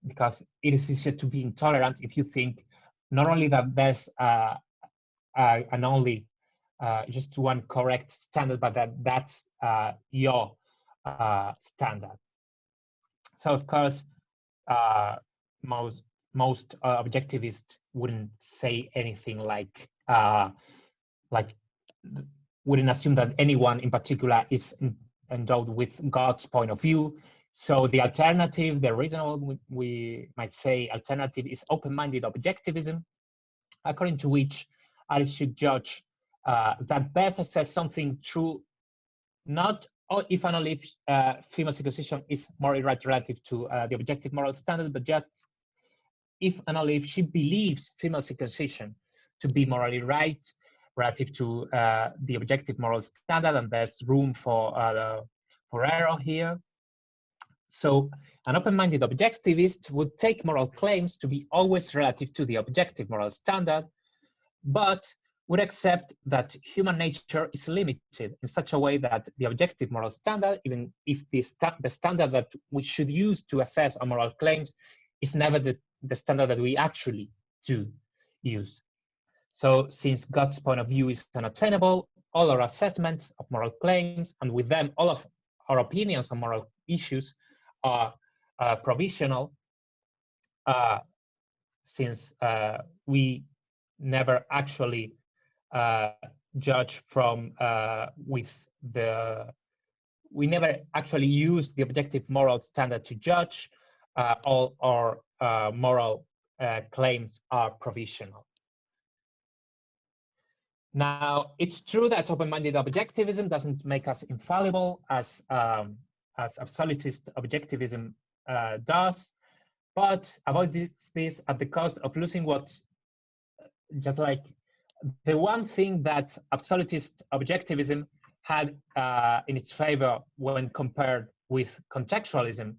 because it is easier to be intolerant if you think not only that there's an only just one correct standard, but that's your standard. So of course, most objectivists wouldn't say anything like wouldn't assume that anyone in particular is endowed with God's point of view. So the alternative, the reasonable, we might say, alternative is open-minded objectivism, according to which Alice should judge that Beth says something true, not if and only if female circumcision is morally right relative to the objective moral standard, but just if and only if she believes female circumcision to be morally right relative to the objective moral standard, and there's room for error here. So an open-minded objectivist would take moral claims to be always relative to the objective moral standard, but would accept that human nature is limited in such a way that the objective moral standard, even if the standard that we should use to assess our moral claims, is never the standard that we actually do use. So since God's point of view is unattainable, all our assessments of moral claims, and with them all of our opinions on moral issues, are provisional, since we never actually judge from we never actually use the objective moral standard to judge. All our moral claims are provisional. Now, it's true that open-minded objectivism doesn't make us infallible as absolutist objectivism does, but avoid this at the cost of losing what, just like the one thing that absolutist objectivism had in its favor when compared with contextualism.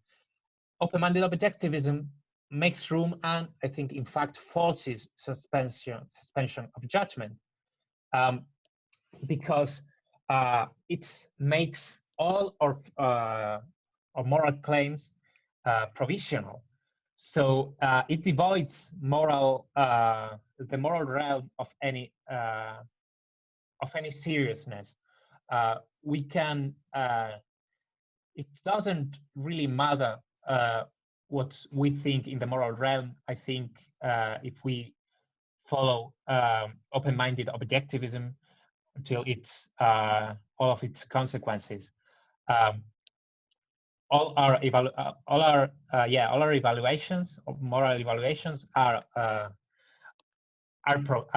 Open-minded objectivism makes room and, I think, in fact, forces suspension of judgment, because it makes all our moral claims provisional. So it divides the moral realm of any seriousness. We can. It doesn't really matter what we think in the moral realm. I think if we follow open-minded objectivism until it's all of its consequences. All our evaluations, moral evaluations, are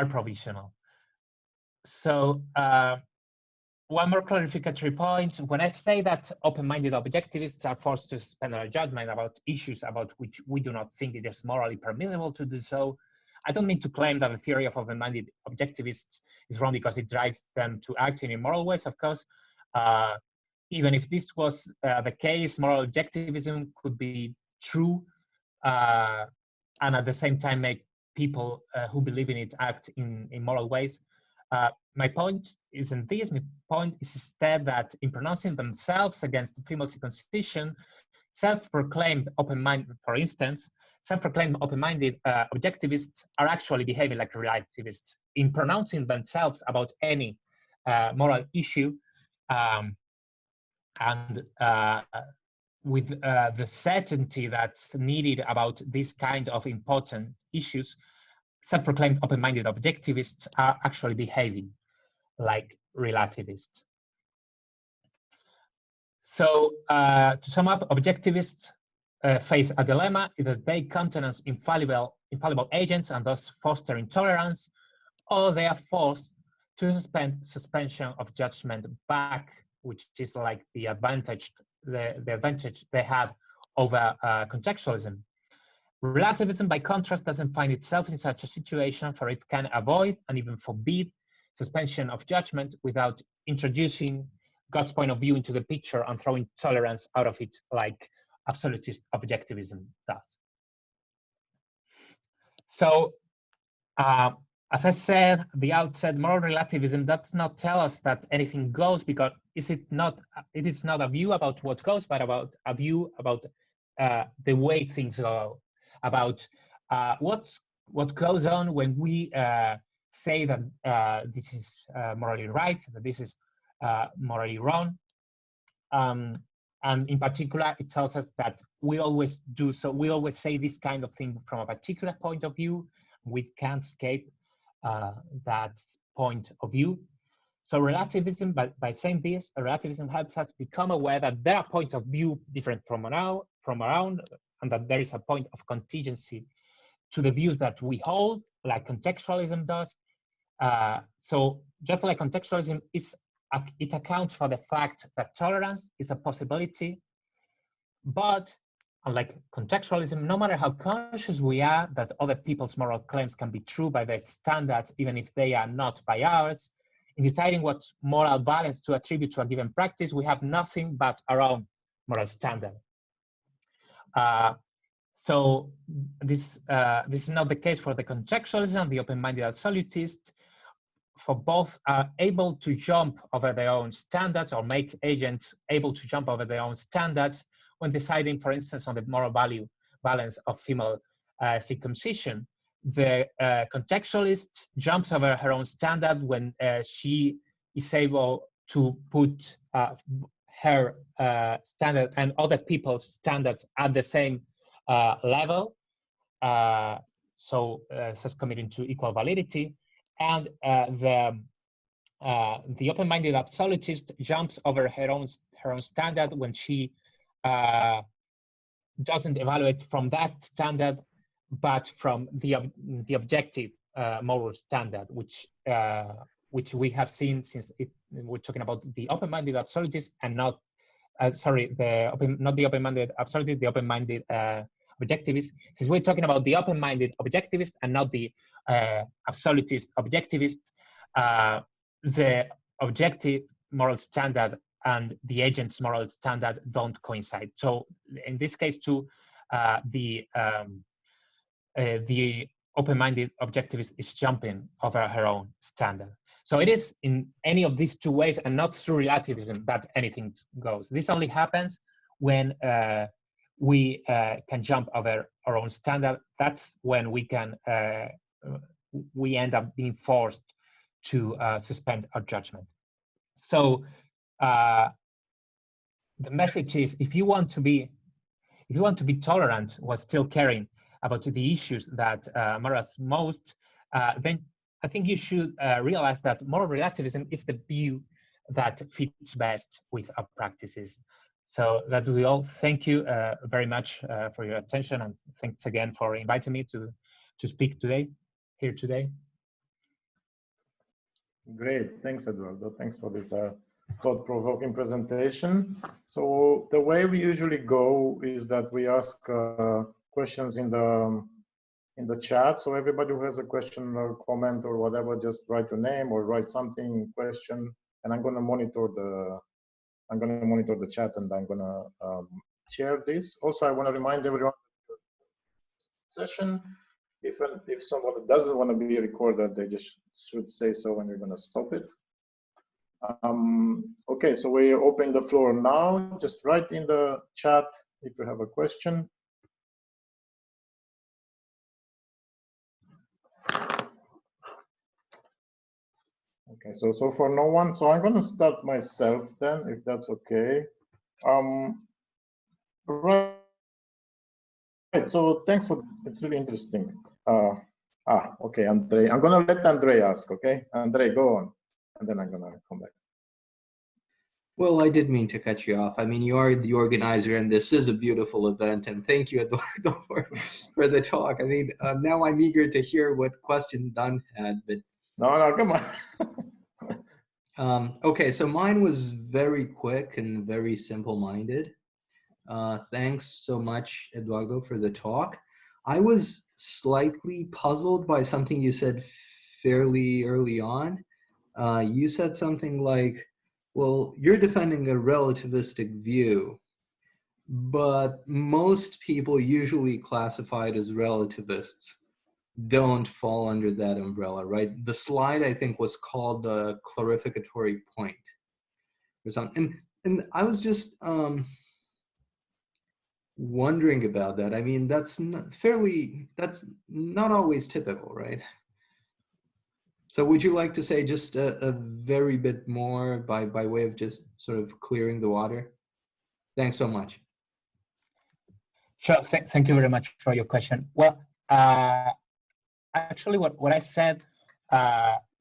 provisional. So one more clarificatory point: when I say that open-minded objectivists are forced to suspend their judgment about issues about which we do not think it is morally permissible to do so, I don't mean to claim that the theory of open-minded objectivists is wrong because it drives them to act in immoral ways. Of course, even if this was the case, moral objectivism could be true and at the same time make people who believe in it act in immoral ways. My point isn't this. My point is instead that in pronouncing themselves against female circumcision, self-proclaimed open-minded, for instance, self-proclaimed open-minded objectivists are actually behaving like relativists. In pronouncing themselves about any moral issue, and with the certainty that's needed about this kind of important issues, self-proclaimed open-minded objectivists are actually behaving like relativists. So to sum up, objectivists face a dilemma: either they countenance infallible agents and thus foster intolerance, or they are forced to suspend suspension of judgment back, which is like the advantage they had over contextualism. Relativism, by contrast, doesn't find itself in such a situation, for it can avoid and even forbid suspension of judgment without introducing God's point of view into the picture and throwing tolerance out of it, like absolutist objectivism does. So, as I said at the outset, moral relativism does not tell us that anything goes, because it is not a view about what goes, but about a view about the way things go, about what goes on when we say that this is morally right, that this is morally wrong. And in particular, it tells us that we always do so. We always say this kind of thing from a particular point of view. We can't escape that point of view. So relativism, by saying this, relativism helps us become aware that there are points of view different from around, and that there is a point of contingency to the views that we hold, like contextualism does. So just like contextualism it accounts for the fact that tolerance is a possibility, but unlike contextualism, no matter how conscious we are that other people's moral claims can be true by their standards, even if they are not by ours, in deciding what moral balance to attribute to a given practice, we have nothing but our own moral standard. So this is not the case for the contextualist and the open-minded absolutist. For both are able to jump over their own standards or make agents able to jump over their own standards when deciding, for instance, on the moral value balance of female circumcision. The contextualist jumps over her own standard when she is able to put her standard and other people's standards at the same level, so committing to equal validity. And the open-minded absolutist jumps over her own standard when she doesn't evaluate from that standard, but from the objective moral standard, which we have seen since we're talking about the open-minded absolutist and not not the open-minded absolutist, the open-minded objectivist. Since we're talking about the open-minded objectivist and not the absolutist objectivist, the objective moral standard and the agent's moral standard don't coincide. So in this case too, the open-minded objectivist is jumping over her own standard. So it is in any of these two ways and not through relativism that anything goes. This only happens when we can jump over our own standard. That's when we can we end up being forced to suspend our judgment. So the message is, if you want to be tolerant while still caring about the issues that matter us most, then I think you should realize that moral relativism is the view that fits best with our practices. So that we all thank you very much for your attention, and thanks again for inviting me to speak here today. Great, thanks Eduardo. Thanks for this thought-provoking presentation. So the way we usually go is that we ask questions in the chat. So everybody who has a question or comment or whatever, just write your name or write something, question, and I'm going to monitor the chat, and I'm going to share this. Also, I want to remind everyone, session, if someone doesn't want to be recorded, they just should say so, and we're going to stop it. Okay, so we open the floor now. Just write in the chat if you have a question. Okay, so for no one, so I'm going to start myself then, if that's okay. Right. So thanks for, it's really interesting. Okay, Andre, I'm going to let Andre ask, okay? Andre, go on, and then I'm going to come back. Well, I did mean to cut you off. I mean, you are the organizer, and this is a beautiful event, and thank you, Eduardo, for the talk. I mean, now I'm eager to hear what question Don had, but... No, come on. Okay, so mine was very quick and very simple-minded. Thanks so much, Eduardo, for the talk. I was slightly puzzled by something you said fairly early on. You said something like, well, you're defending a relativistic view, but most people usually classified as relativists don't fall under that umbrella, right? The slide, I think, was called the clarificatory point or something. And I was just wondering about that. I mean, that's not always typical, right? So would you like to say just a very bit more by way of just sort of clearing the water? Thanks so much. Sure, thank you very much for your question. Well, actually what I said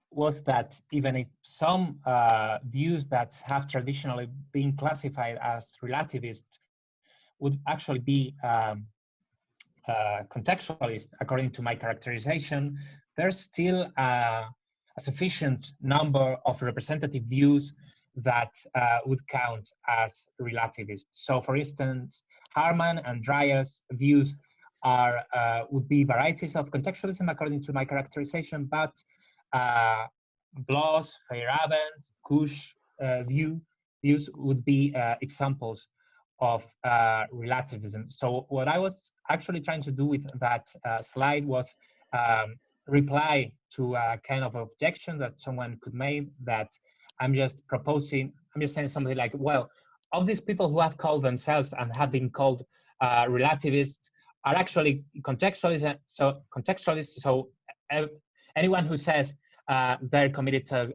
was that even if some views that have traditionally been classified as relativist would actually be contextualist, according to my characterization, there's still a sufficient number of representative views that would count as relativist. So for instance, Harman and Dreyer's views are would be varieties of contextualism according to my characterization, but Bloss, Feyerabend, Kusch views would be examples of relativism. So what I was actually trying to do with that slide was reply to a kind of objection that someone could make, that I'm just saying something like, well, of these people who have called themselves and have been called relativists are actually contextualists. So anyone who says they're committed to,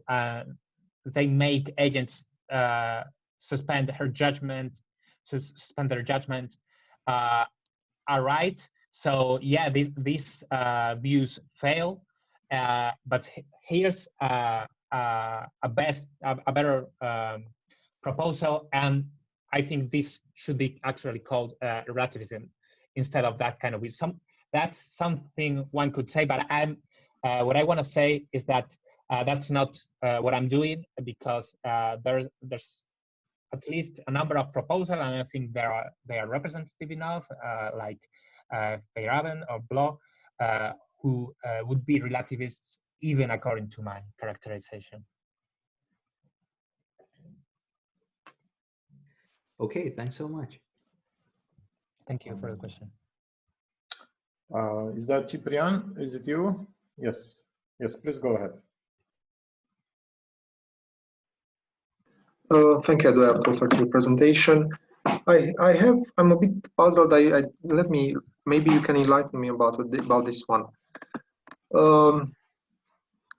they make agents suspend their judgment, are right. So yeah, these views fail. But here's a better proposal, and I think this should be actually called relativism instead of that kind of view. That's something one could say, but what I want to say is that that's not what I'm doing, because there's at least a number of proposals, and I think they are representative enough, like Feyerabend or Bloch, who would be relativists even according to my characterization. Okay, thanks so much. Thank you for the question. Is that Ciprian? Is it you? Yes. Yes, please go ahead. Thank you, Eduardo, for the presentation. I'm a bit puzzled. Maybe you can enlighten me about this one.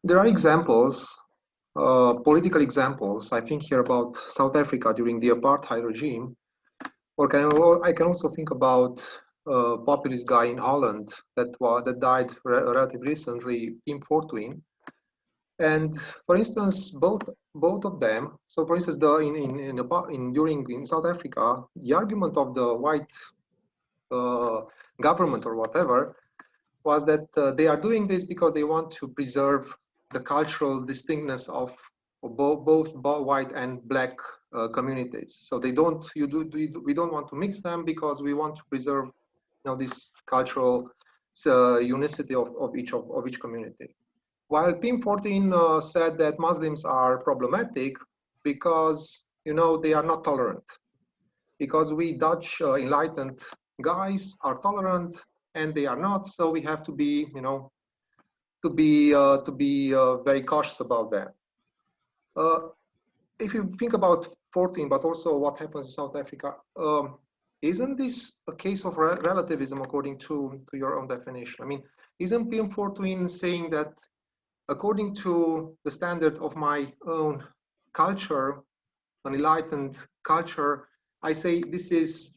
There are examples, political examples. I think here about South Africa during the apartheid regime, or I can also think about a populist guy in Holland that died relatively recently, Pim Fortuyn. And for instance, both of them. So for instance, in South Africa, the argument of the white government or whatever was that they are doing this because they want to preserve the cultural distinctness of both white and black communities. So we don't want to mix them because we want to preserve, this cultural unicity of each community. While Pim Fortuyn said that Muslims are problematic because they are not tolerant, because we Dutch enlightened guys are tolerant and they are not, so we have to be very cautious about that. If you think about Fortuyn, but also what happens in South Africa, isn't this a case of relativism according to your own definition? I mean, isn't Pim Fortuyn saying that according to the standard of my own culture, an enlightened culture, I say this is,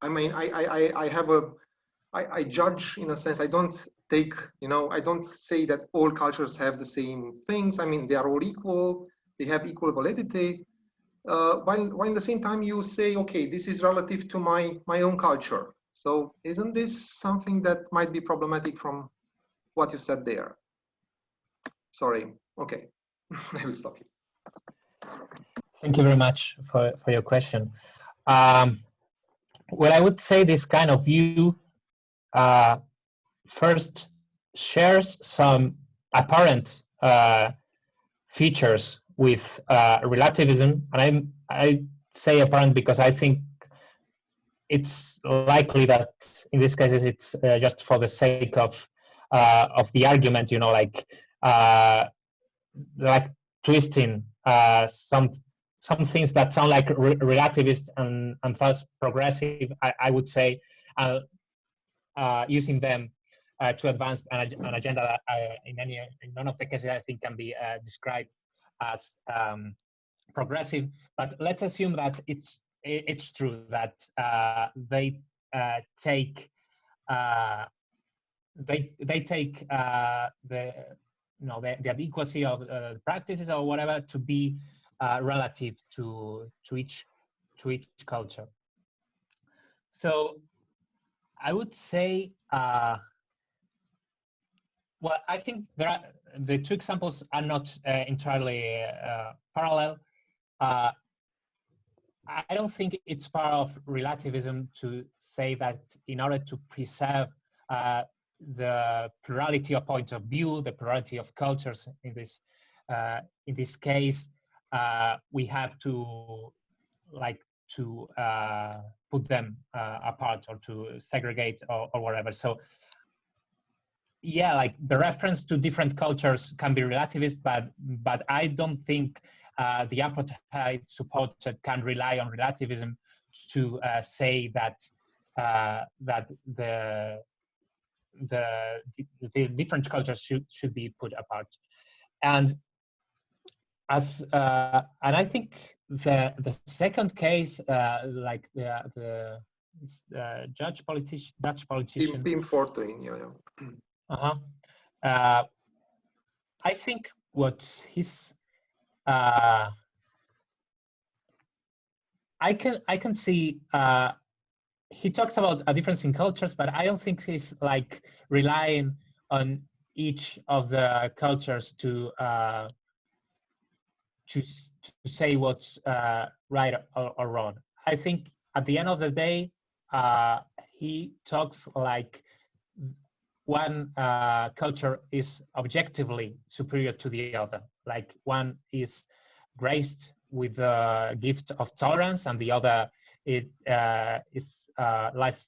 I mean, I judge in a sense. I don't take, I don't say that all cultures have the same things. I mean, they are all equal. They have equal validity. While at the same time you say, okay, this is relative to my own culture. So isn't this something that might be problematic from what you said there? Sorry. Okay, I will stop you. Thank you very much for your question. Well, I would say this kind of view first shares some apparent features with relativism, and I say apparent because I think it's likely that in this case it's just for the sake of the argument, like twisting some things that sound like relativist and thus progressive. I would say using them to advance an agenda that in none of the cases I think can be described as progressive. But let's assume that it's true that they take the adequacy of practices or whatever to be relative to each culture. So I would say, well, I think the two examples are not entirely parallel. I don't think it's part of relativism to say that in order to preserve the plurality of points of view, the plurality of cultures in this case, we have to put them apart or to segregate or whatever. So yeah, like the reference to different cultures can be relativist, but I don't think the apartheid supporter can rely on relativism to say that the different cultures should be put apart. And I think the second case, like the Dutch politician. Pim Fortuyn, yeah. I think what his I can see he talks about a difference in cultures, but I don't think he's like relying on each of the cultures to say what's right or wrong. I think at the end of the day, he talks like one culture is objectively superior to the other. Like one is graced with the gift of tolerance, and the other is lies,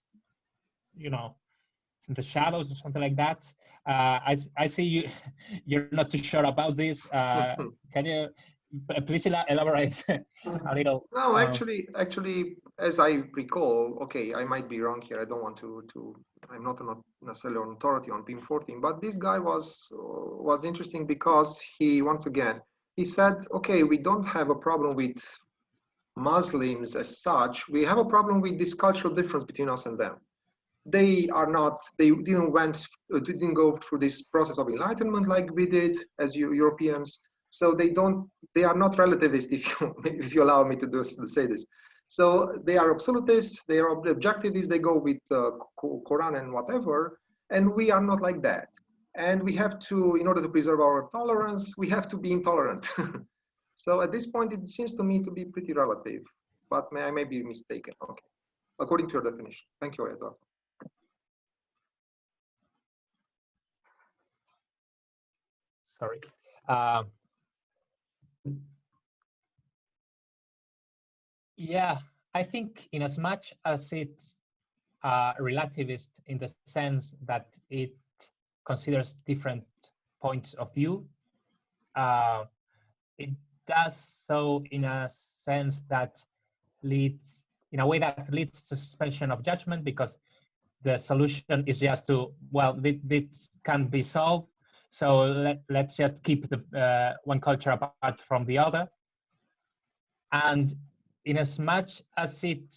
you know, in the shadows or something like that. I see you're not too sure about this. Can you please elaborate a little? No, actually, as I recall, okay, I might be wrong here. I don't want to. I'm not necessarily an authority on Pim Fortuyn, but this guy was interesting because he, once again, he said, okay, we don't have a problem with Muslims as such. We have a problem with this cultural difference between us and them. They didn't go through this process of enlightenment like we did as Europeans. So they are not relativists, if you allow me to say this. So they are absolutists, they are objectivists, they go with Quran and whatever, and we are not like that. And we have to, in order to preserve our tolerance, we have to be intolerant. So at this point, it seems to me to be pretty relative, but I may be mistaken. Okay, according to your definition. Thank you, Eduardo. Sorry. Yeah, I think in as much as it's relativist in the sense that it considers different points of view, it does so in a sense that leads, in a way that leads to suspension of judgment, because the solution is just to, well, this can be solved, so let's just keep the one culture apart from the other. And in as much as it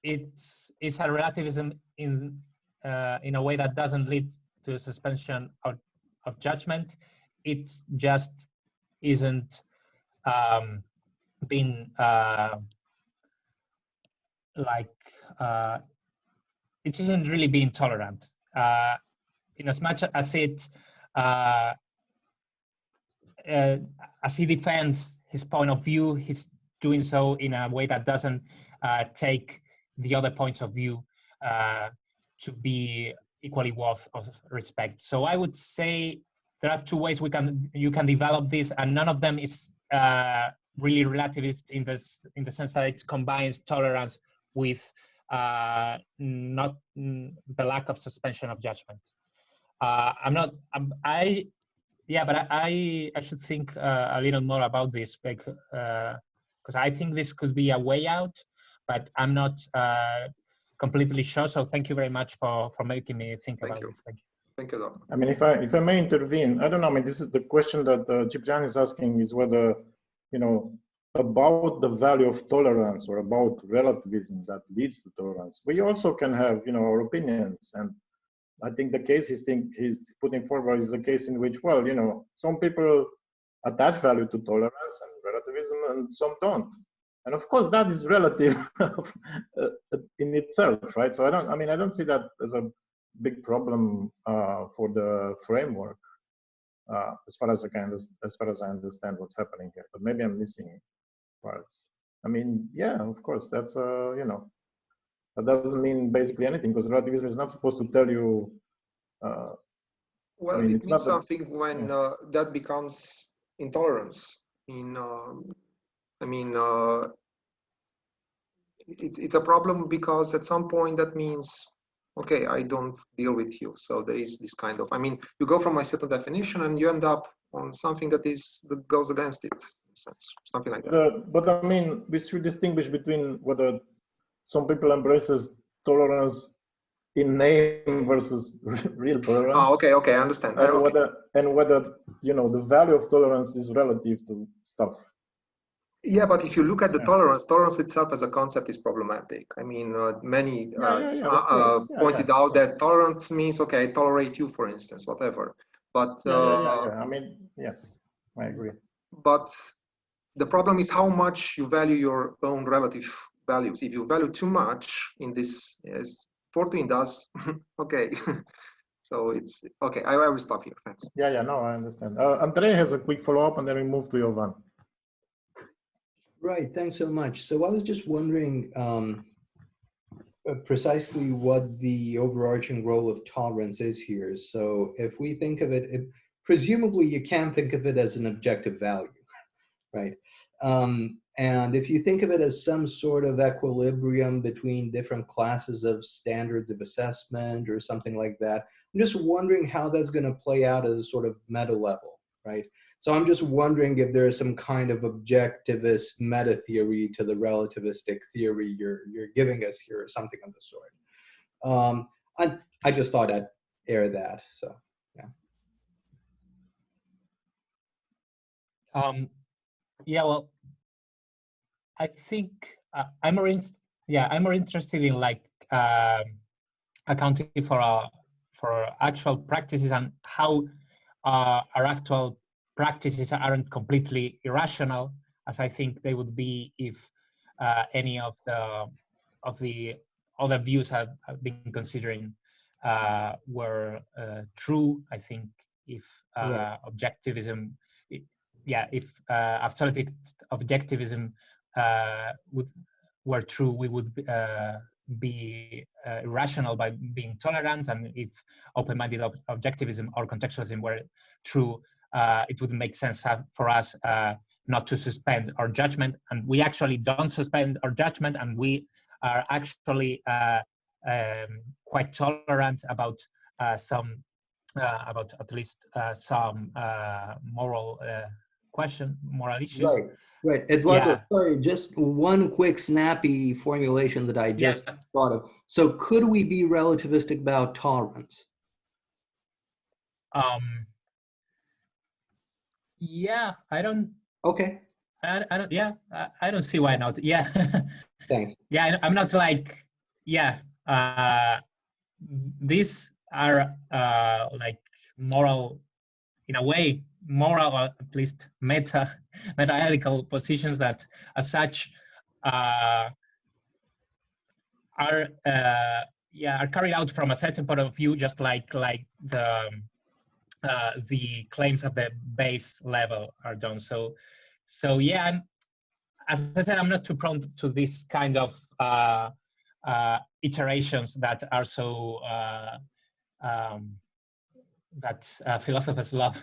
is a relativism in a way that doesn't lead to suspension of judgment, it just isn't being it isn't really being tolerant. In as much as it as he defends his point of view, he's doing so in a way that doesn't take the other points of view to be equally worth of respect. So I would say there are two ways you can develop this, and none of them is really relativist in the sense that it combines tolerance with not the lack of suspension of judgment. I should think a little more about this, because I think this could be a way out, but I'm not completely sure. So thank you very much for making me think about this. Thank you. Thank you, Doctor. I mean, if I may intervene, I don't know. I mean, this is the question that Gibran is asking, is whether, you know, about the value of tolerance or about relativism that leads to tolerance. We also can have, you know, our opinions, and I think the case he's putting forward is the case in which, well, you know, some people attach value to tolerance and relativism, and some don't. And of course, that is relative in itself, right? So I don't see that as a big problem for the framework, as far as I understand what's happening here. But maybe I'm missing parts. I mean, yeah, of course, that's you know, that doesn't mean basically anything, because relativism is not supposed to tell you. Well, I mean, it it's means not something when that becomes intolerance. it's a problem because at some point that means, okay, I don't deal with you. So there is this kind of, I mean, you go from a certain definition and you end up on something that goes against it, in a sense, something like that. But I mean, we should distinguish between whether some people embraces tolerance in name versus real tolerance. Oh, okay, I understand. And Okay. whether you know the value of tolerance is relative to stuff. Yeah, but if you look at the tolerance itself as a concept is problematic. I mean, many pointed out that tolerance means, okay, I tolerate you, for instance, whatever. But I mean, yes, I agree. But the problem is how much you value your own relative values. If you value too much in this, as 14 does, okay. So it's okay. I will stop here. Thanks. No, I understand. Andrei has a quick follow-up, and then we move to Jovan. Right, thanks so much. So I was just wondering precisely what the overarching role of tolerance is here. So if we think of it, presumably you can think of it as an objective value, right? And if you think of it as some sort of equilibrium between different classes of standards of assessment or something like that, I'm just wondering how that's going to play out at a sort of meta level, right? So I'm just wondering if there is some kind of objectivist meta theory to the relativistic theory you're giving us here, or something of the sort. I just thought I'd air that. So yeah. Well, I think I'm more interested in like accounting for actual practices and how our actual practices aren't completely irrational, as I think they would be if any of the other views I've been considering were true. I think if objectivism, if absolutist objectivism were true, we would be irrational by being tolerant, and if open-minded objectivism or contextualism were true, it wouldn't make sense for us not to suspend our judgment. And we actually don't suspend our judgment, and we are actually quite tolerant about at least some moral issues. Right. Eduardo, sorry, just one quick snappy formulation that I just thought of. So could we be relativistic about tolerance? Yeah, I don't. Okay. I don't. Yeah, I don't see why not. Yeah. Thanks. Yeah, I'm not like. Yeah. These are like moral, in a way, moral, or at least meta-ethical positions that, as such, are carried out from a certain point of view, just like the claims at the base level are done. So yeah, as I said, I'm not too prone to this kind of iterations that are so that philosophers love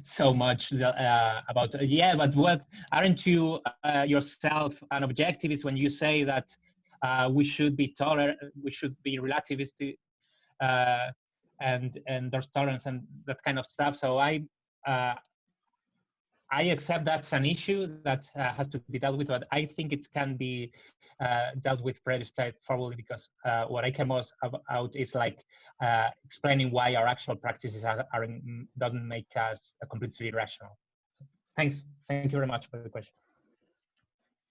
so much about. Yeah, but what aren't you yourself an objectivist when you say that we should be tolerant, we should be relativistic, and there's tolerance and that kind of stuff. So I accept that's an issue that has to be dealt with, but I think it can be dealt with pretty straightforwardly, because what I care most about is like explaining why our actual practices doesn't make us completely irrational. Thanks. Thank you very much for the question.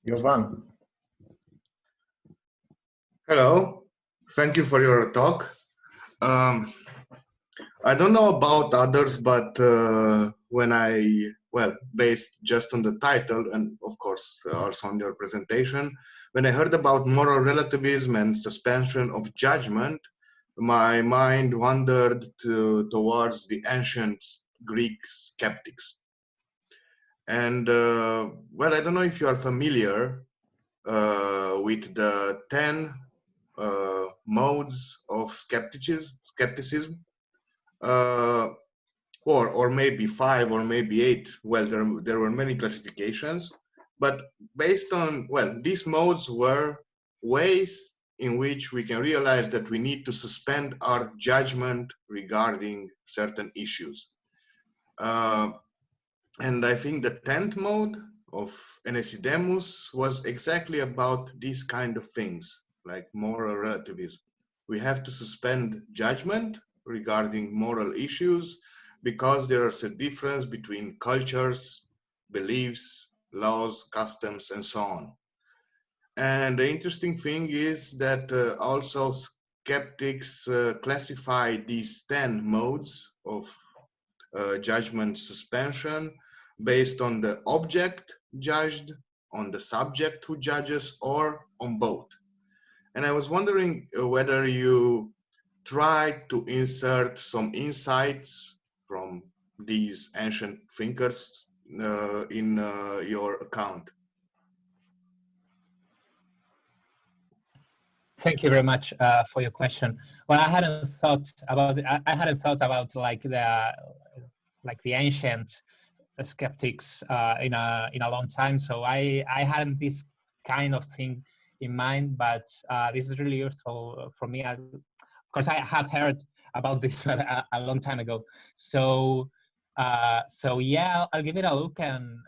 Jovan. Hello. Thank you for your talk. I don't know about others, but based just on the title and of course also on your presentation, when I heard about moral relativism and suspension of judgment, my mind wandered towards the ancient Greek skeptics. And I don't know if you are familiar with the 10 modes of skepticism. Or maybe 5 or maybe 8. Well, there were many classifications, but based on, these modes were ways in which we can realize that we need to suspend our judgment regarding certain issues. And I think the 10th mode of Enesidemus was exactly about these kind of things, like moral relativism. We have to suspend judgment regarding moral issues because there is a difference between cultures, beliefs, laws, customs, and so on. And the interesting thing is that also skeptics classify these 10 modes of judgment suspension based on the object judged, on the subject who judges, or on both. And I was wondering whether you tried to insert some insights from these ancient thinkers in your account. Thank you very much for your question. Well, I hadn't thought about it. I hadn't thought about like the ancient skeptics in a long time. So I hadn't this kind of thing in mind, but this is really useful for me because I have heard about this a long time ago. So so yeah, I'll give it a look and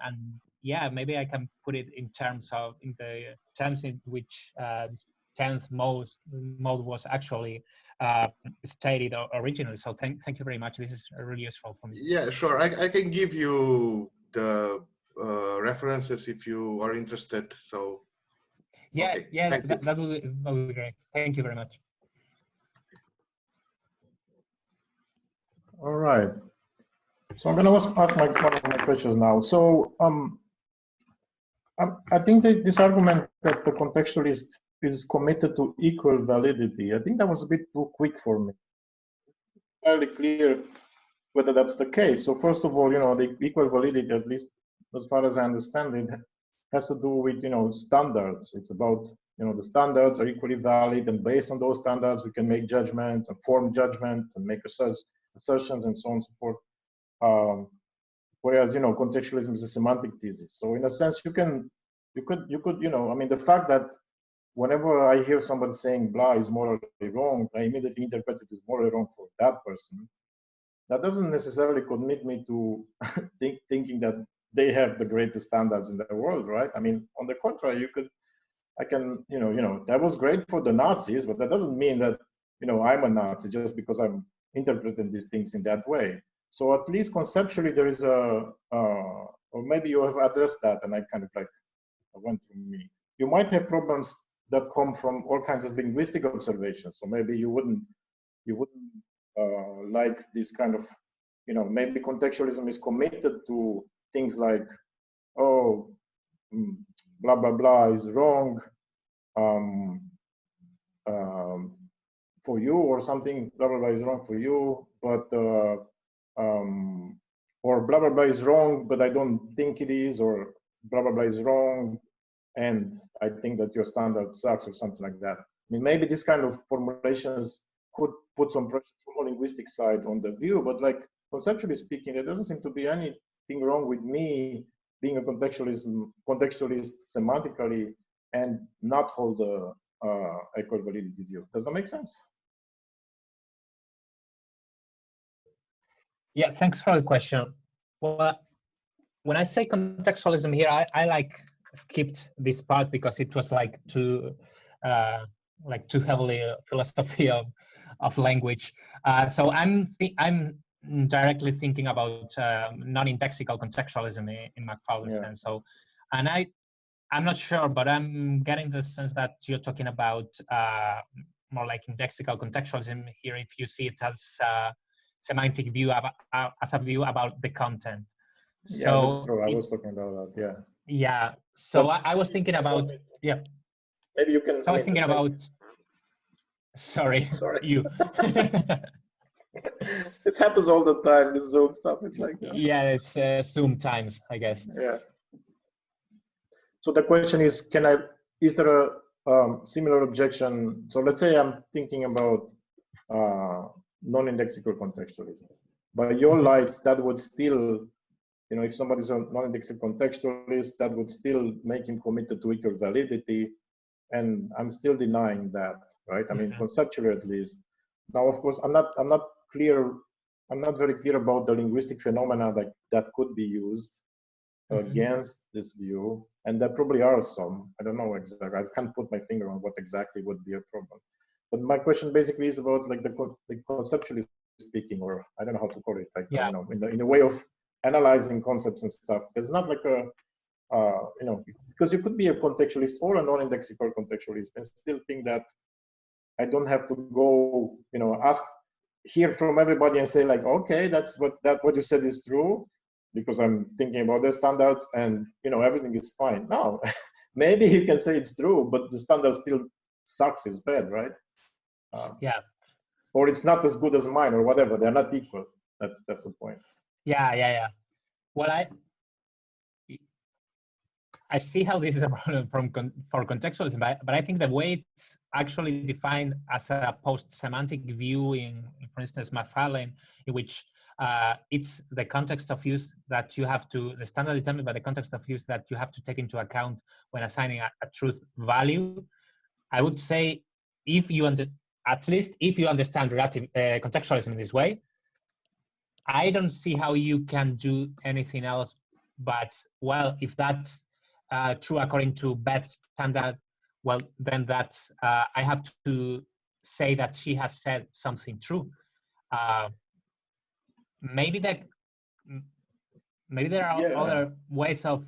yeah, maybe I can put it in the terms in which 10th mode was actually stated originally. So thank you very much. This is really useful for me. Yeah, sure. I can give you the references if you are interested. So yeah, okay. yeah, that would be great. Thank you very much. All right. So I'm going to ask one of my questions now. So I think that this argument that the contextualist is committed to equal validity, I think that was a bit too quick for me. Fairly clear whether that's the case. So first of all, you know, the equal validity, at least as far as I understand it, has to do with, you know, standards. It's about, you know, the standards are equally valid, and based on those standards, we can make judgments and form judgments and make assertions and so on and so forth. Whereas, you know, contextualism is a semantic thesis. So in a sense, you could, you know, I mean, the fact that whenever I hear somebody saying blah is morally wrong, I immediately interpret it as morally wrong for that person. That doesn't necessarily commit me to thinking that they have the greatest standards in the world, right? I mean, on the contrary, I can, you know, that was great for the Nazis, but that doesn't mean that, you know, I'm a Nazi just because I'm interpreting these things in that way. So at least conceptually, there is or maybe you have addressed that, and I kind of like went through me. You might have problems that come from all kinds of linguistic observations. So maybe you wouldn't like this kind of, you know, maybe contextualism is committed to things like, oh, blah blah blah is wrong for you, or something, blah blah blah is wrong for you, but or blah blah blah is wrong, but I don't think it is, or blah blah blah is wrong, and I think that your standard sucks, or something like that. I mean, maybe this kind of formulations could put some pressure from a linguistic side on the view, but like conceptually speaking, there doesn't seem to be anything wrong with me being a contextualist semantically and not hold the equal validity view. Does that make sense? Yeah, thanks for the question. Well, when I say contextualism here, I like skipped this part because it was like too heavily philosophy of language. So I'm directly thinking about non-indexical contextualism in McFarlane's sense. So, and I'm not sure, but I'm getting the sense that you're talking about more like indexical contextualism here, if you see it as semantic view as a view about the content. Yeah, so that's true. I was talking about that. Yeah. Yeah. So I was thinking about Maybe you can. So I was thinking about. Sorry. You. This happens all the time. This Zoom stuff. It's like. Yeah, it's Zoom times, I guess. Yeah. So the question is, is there a similar objection? So let's say I'm thinking about non-indexical contextualism. By your lights, that would still, you know, if somebody's a non-indexical contextualist, that would still make him committed to equal validity. and I'm still denying that, right? I mean, conceptually at least. Now, of course, I'm not very clear about the linguistic phenomena that could be used against this view, and there probably are some. I don't know exactly. I can't put my finger on what exactly would be a problem. But my question basically is about like the conceptually speaking, or I don't know how to call it, like you know, in the way of analyzing concepts and stuff. There's not like a you know, because you could be a contextualist or a non-indexical contextualist and still think that I don't have to go, you know, hear from everybody and say like, okay, that's what you said is true, because I'm thinking about the standards and, you know, everything is fine. No, maybe you can say it's true, but the standard still sucks, it's bad, right? Or it's not as good as mine or whatever. They're not equal. That's the point. Yeah. Well, I see how this is a problem for contextualism, but I think the way it's actually defined as a post-semantic view in, for instance, Macfarlane, in which it's the context of use that you have to, the standard determined by the context of use that you have to take into account when assigning a truth value. I would say, at least if you understand relative contextualism in this way, I don't see how you can do anything else. But well, if that's true according to Beth's standard, well, then that's I have to say that she has said something true. Maybe there are other ways of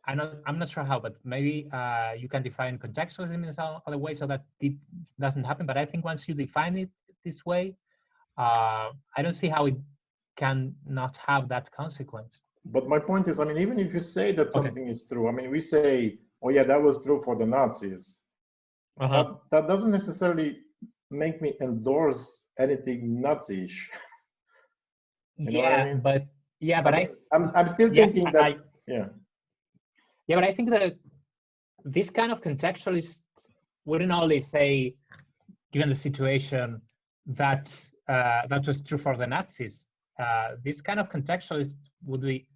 I'm not sure how, but maybe you can define contextualism in some other way so that it doesn't happen. But I think once you define it this way, I don't see how it can not have that consequence. But my point is, I mean, even if you say that something is true, I mean, we say, oh yeah, that was true for the Nazis. That doesn't necessarily make me endorse anything Nazi-ish. You know what I mean? But I'm still thinking that but I think that this kind of contextualist wouldn't only say, given the situation, that that was true for the Nazis. This kind of contextualist would be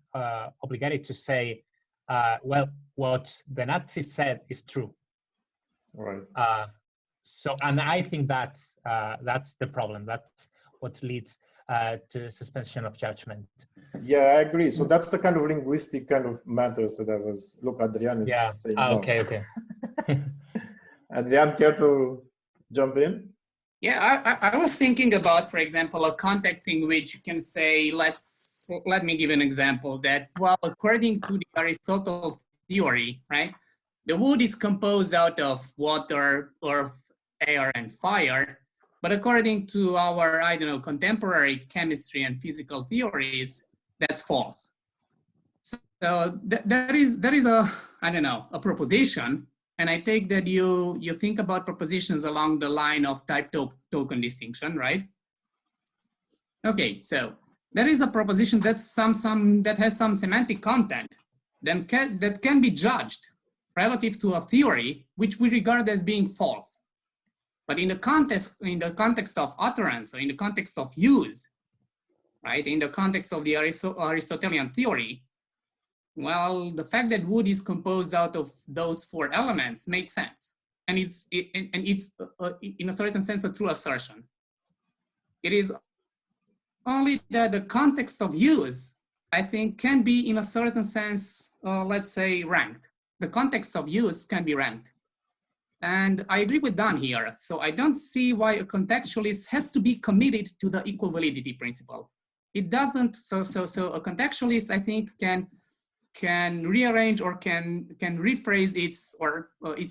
obligated to say, well, what the Nazis said is true. Right. So, and I think that that's the problem. That's what leads to suspension of judgment. Yeah, I agree. So that's the kind of linguistic kind of matters that I was. Look, Adrian is saying. Okay. Adrian, care to jump in? Yeah, I was thinking about, for example, a context in which you can say, let me give an example that, well, according to the Aristotle theory, right, the wood is composed out of water, earth, air, and fire. But according to our, I don't know, contemporary chemistry and physical theories, that's false. So there is a, I don't know, a proposition. And I take that you think about propositions along the line of type token distinction, right? Okay, so there is a proposition that's that has some semantic content that can be judged relative to a theory which we regard as being false. But in the context of utterance, or in the context of use, right? In the context of the Aristotelian theory, well, the fact that wood is composed out of those four elements makes sense. And it's in a certain sense, a true assertion. It is only that the context of use, I think, can be in a certain sense, let's say, ranked. The context of use can be ranked. And I agree with Dan here. So I don't see why a contextualist has to be committed to the equal validity principle. It doesn't, so a contextualist, I think, can rearrange or can rephrase its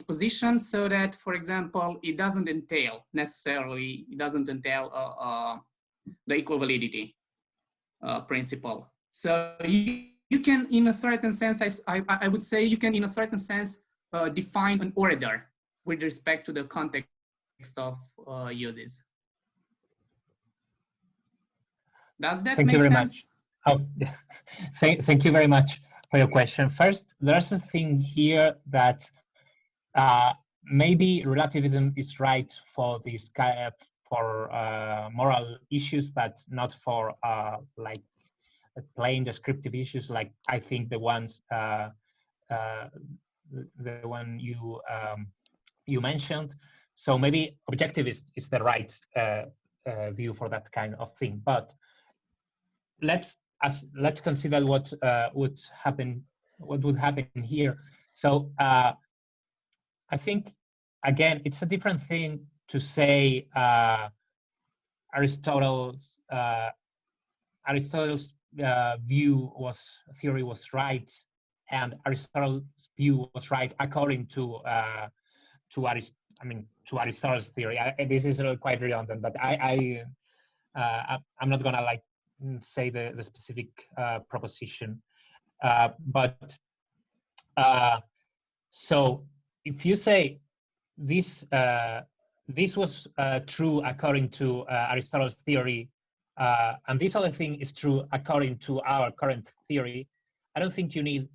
position so that, for example, it doesn't entail necessarily, the equal validity principle. So you can, in a certain sense, I would say you can, in a certain sense, define an order with respect to the context of uses. Does that make sense? Oh, thank you very much for your question. First, there's a thing here that maybe relativism is right for this for moral issues, but not for like plain descriptive issues, like I think the ones the one you mentioned. So maybe objectivist is the right view for that kind of thing. But let's consider what would happen here. So I think again it's a different thing to say Aristotle's theory was right, and Aristotle's view was right according to Aristotle's theory. This is quite redundant, but I'm not gonna like say the specific proposition. So if you say this was true according to Aristotle's theory, and this other thing is true according to our current theory, I don't think you need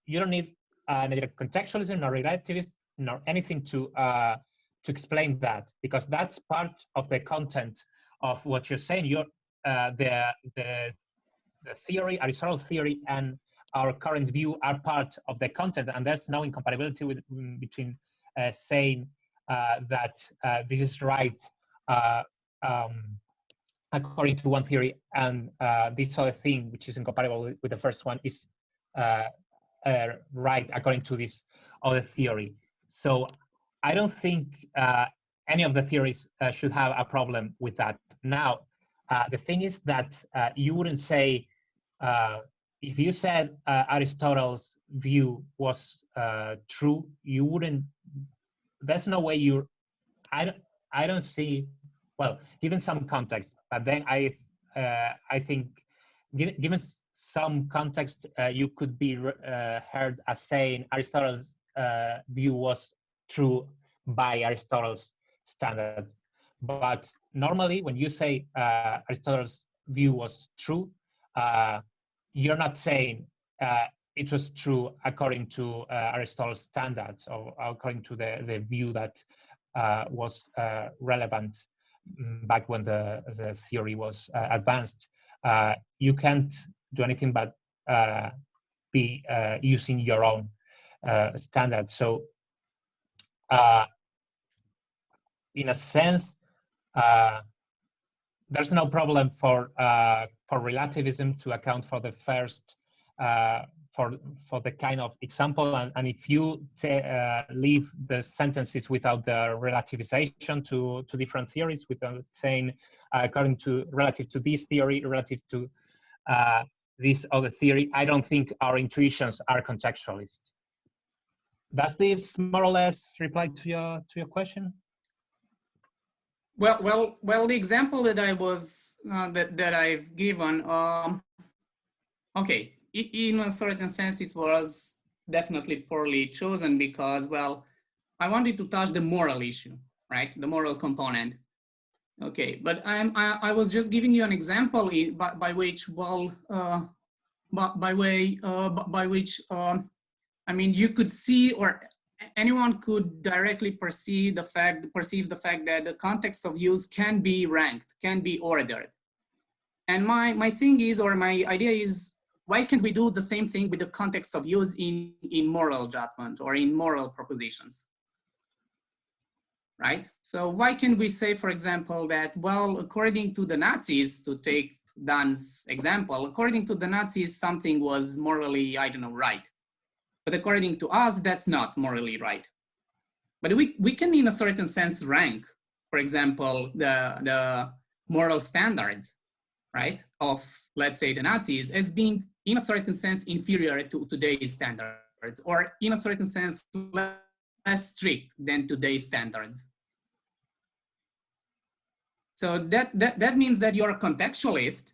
you don't need neither contextualism nor relativism nor anything to explain that, because that's part of the content of what you're saying. You're the theory, Aristotle's theory, and our current view are part of the content, and there's no incompatibility between saying that this is right according to one theory, and this other thing, which is incompatible with the first one, is right according to this other theory. So I don't think any of the theories should have a problem with that. Now, the thing is that you wouldn't say, if you said Aristotle's view was true, you wouldn't, there's no way I don't see, well, given some context, but then I think given some context, you could be heard as saying Aristotle's view was true by Aristotle's standard. But normally when you say Aristotle's view was true, you're not saying it was true according to Aristotle's standards or according to the view that was relevant back when the theory was advanced. You can't do anything but be using your own standards. So in a sense, there's no problem for relativism to account for the first for the kind of example, and if you leave the sentences without the relativization to different theories, without saying relative to this theory, relative to this other theory, I don't think our intuitions are contextualist. Does this more or less reply to your question? Well, the example that I was that I've given, okay, in a certain sense, it was definitely poorly chosen because, well, I wanted to touch the moral issue, right? The moral component. Okay, but I was just giving you an example by which, well, by which I mean, you could see, or anyone could directly perceive the fact that the context of use can be ranked, can be ordered. And my thing is, or my idea is, why can't we do the same thing with the context of use in moral judgment or in moral propositions, right? So why can't we say, for example, that, well, according to the Nazis, to take Dan's example, according to the Nazis, something was morally, I don't know, right. But according to us, that's not morally right. But we can, in a certain sense, rank, for example, the moral standards, right, of, let's say, the Nazis as being, in a certain sense, inferior to today's standards, or in a certain sense, less strict than today's standards. So that means that you're a contextualist,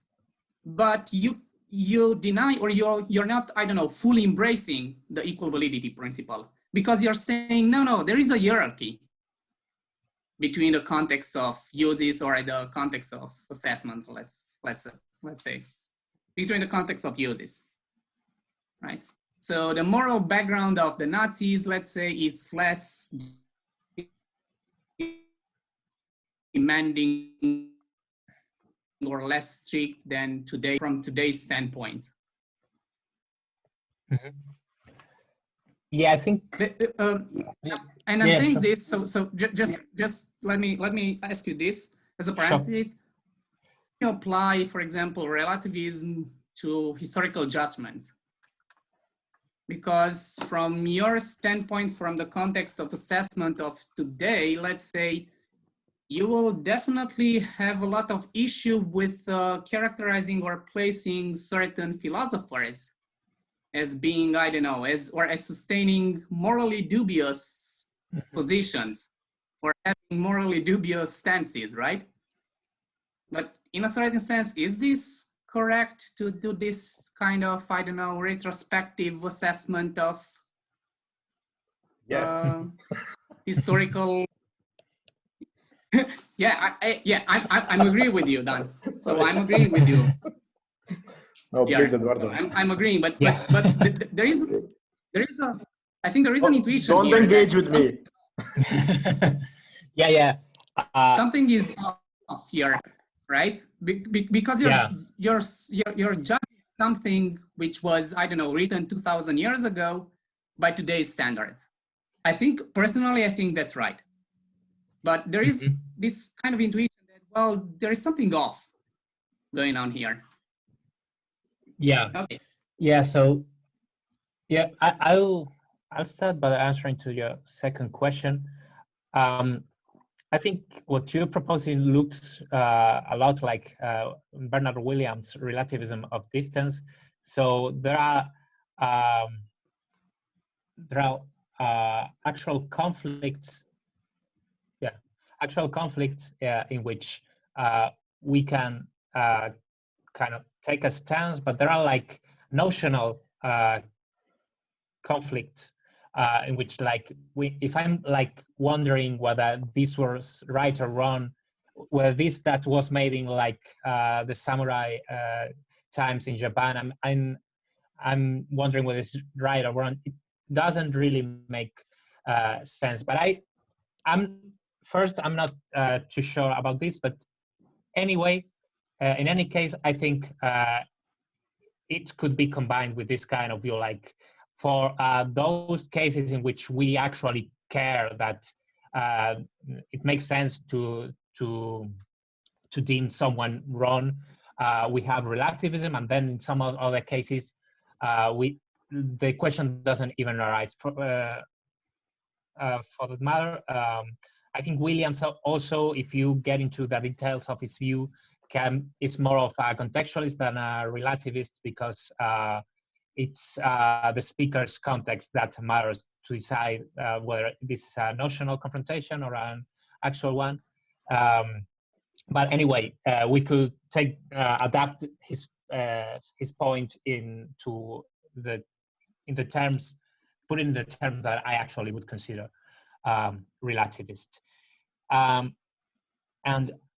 but you deny, or you're not, I don't know, fully embracing the equal validity principle, because you're saying, no, there is a hierarchy between the context of uses or the context of assessment, let's say, between the context of uses, right? So the moral background of the Nazis, let's say, is less demanding or less strict than today, from today's standpoint. Mm-hmm. Yeah, I think. And I'm saying this, so just let me ask you this as a parenthesis. You apply, for example, relativism to historical judgments, because from your standpoint, from the context of assessment of today, let's say, you will definitely have a lot of issue with characterizing or placing certain philosophers as being, I don't know, as sustaining morally dubious positions or having morally dubious stances, right? But in a certain sense, is this correct to do this kind of, I don't know, retrospective assessment of historical? Yeah, I'm agreeing with you, Dan. So I'm agreeing with you. No, please, Eduardo. I'm agreeing, but there is a, I think there is an intuition don't here. Don't engage with me. Yeah. Something is off here, right? Because you're judging something which was, I don't know, written 2,000 years ago by today's standards. I think, personally, I think that's right. But there is this kind of intuition that, well, there is something off going on here. Yeah. Okay. Yeah. So, yeah, I'll start by answering to your second question. I think what you're proposing looks a lot like Bernard Williams' relativism of distance. So there are actual conflicts. Yeah, actual conflicts in which we can kind of take a stance, but there are like notional conflicts in which, like, if I'm like wondering whether this was right or wrong, whether that was made in like the samurai times in Japan, I'm wondering whether it's right or wrong. It doesn't really make sense. But I'm not too sure about this, but anyway, in any case, I think it could be combined with this kind of view, like for those cases in which we actually care that it makes sense to deem someone wrong. We have relativism, and then in some other cases, the question doesn't even arise. For that matter, I think Williams also, if you get into the details of his view, is more of a contextualist than a relativist, because it's the speaker's context that matters to decide whether this is a notional confrontation or an actual one. But anyway, we could adapt his point into the terms, put in the terms that I actually would consider relativist. And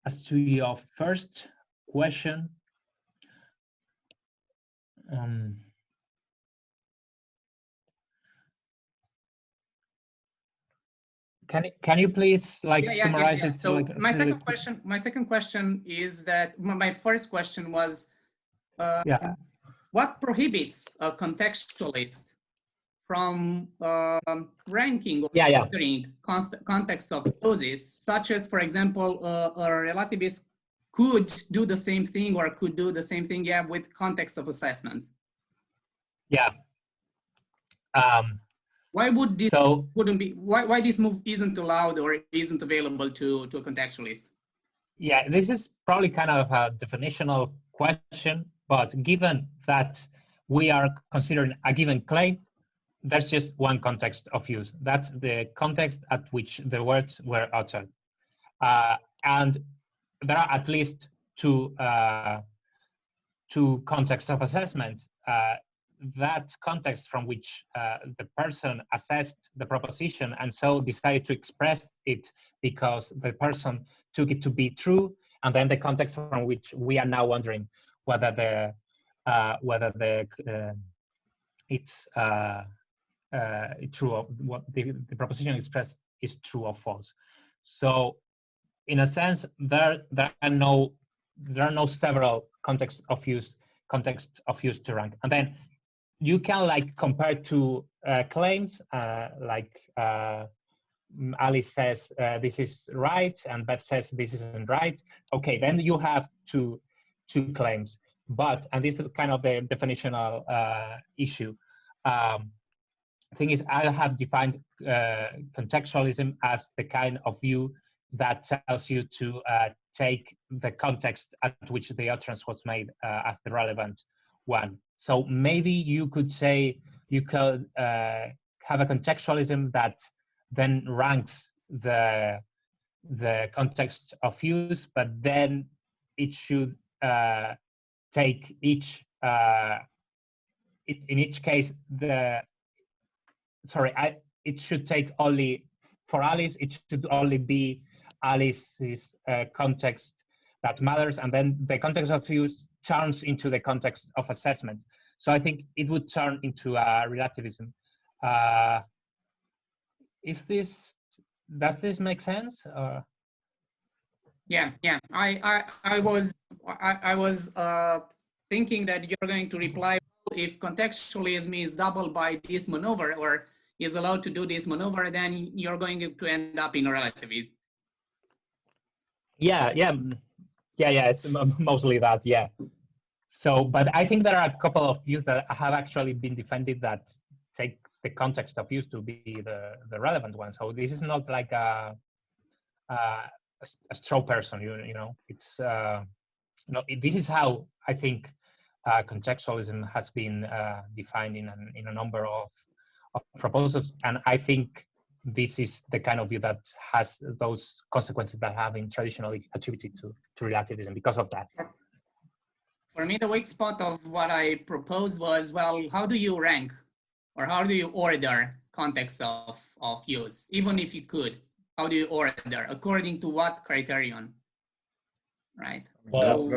as to your first question, can you please summarize it? So my second question is that my first question was, what prohibits a contextualist from ranking or considering context of clauses, such as, for example, a relativist could do the same thing or could do the same thing, with context of assessments? Yeah. Why would this why this move isn't allowed or isn't available to a contextualist? Yeah, this is probably kind of a definitional question, but given that we are considering a given claim, there's just one context of use. That's the context at which the words were uttered. And there are at least two contexts of assessment. That context from which the person assessed the proposition and so decided to express it because the person took it to be true, and then the context from which we are now wondering whether it's true of what the proposition expressed is true or false. So, in a sense, there are no several contexts of use to rank, and then you can compare to claims, like Alice says this is right, and Beth says this isn't right. Okay, then you have two claims. But, and this is kind of the definitional issue. Thing is, I have defined contextualism as the kind of view that tells you to take the context at which the utterance was made as the relevant one. So maybe you could say you could have a contextualism that then ranks the context of use, but then it should take each in each case it should take only, for Alice, it should only be Alice's context that matters, and then the context of use turns into the context of assessment. So I think it would turn into relativism. Does this make sense? Yeah. I was thinking that you're going to reply, if contextualism is doubled by this maneuver, or is allowed to do this maneuver, then you're going to end up in relativism. Yeah. It's mostly that. Yeah. So, but I think there are a couple of views that have actually been defended that take the context of use to be the relevant one. So this is not like a straw person. You know, it's this is how I think contextualism has been defined in a number of proposals, and I think this is the kind of view that has those consequences that have been traditionally attributed to relativism because of that. For me, the weak spot of what I proposed was, well, how do you rank, or how do you order context of use? Even if you could, how do you order? According to what criterion? Right. Well, so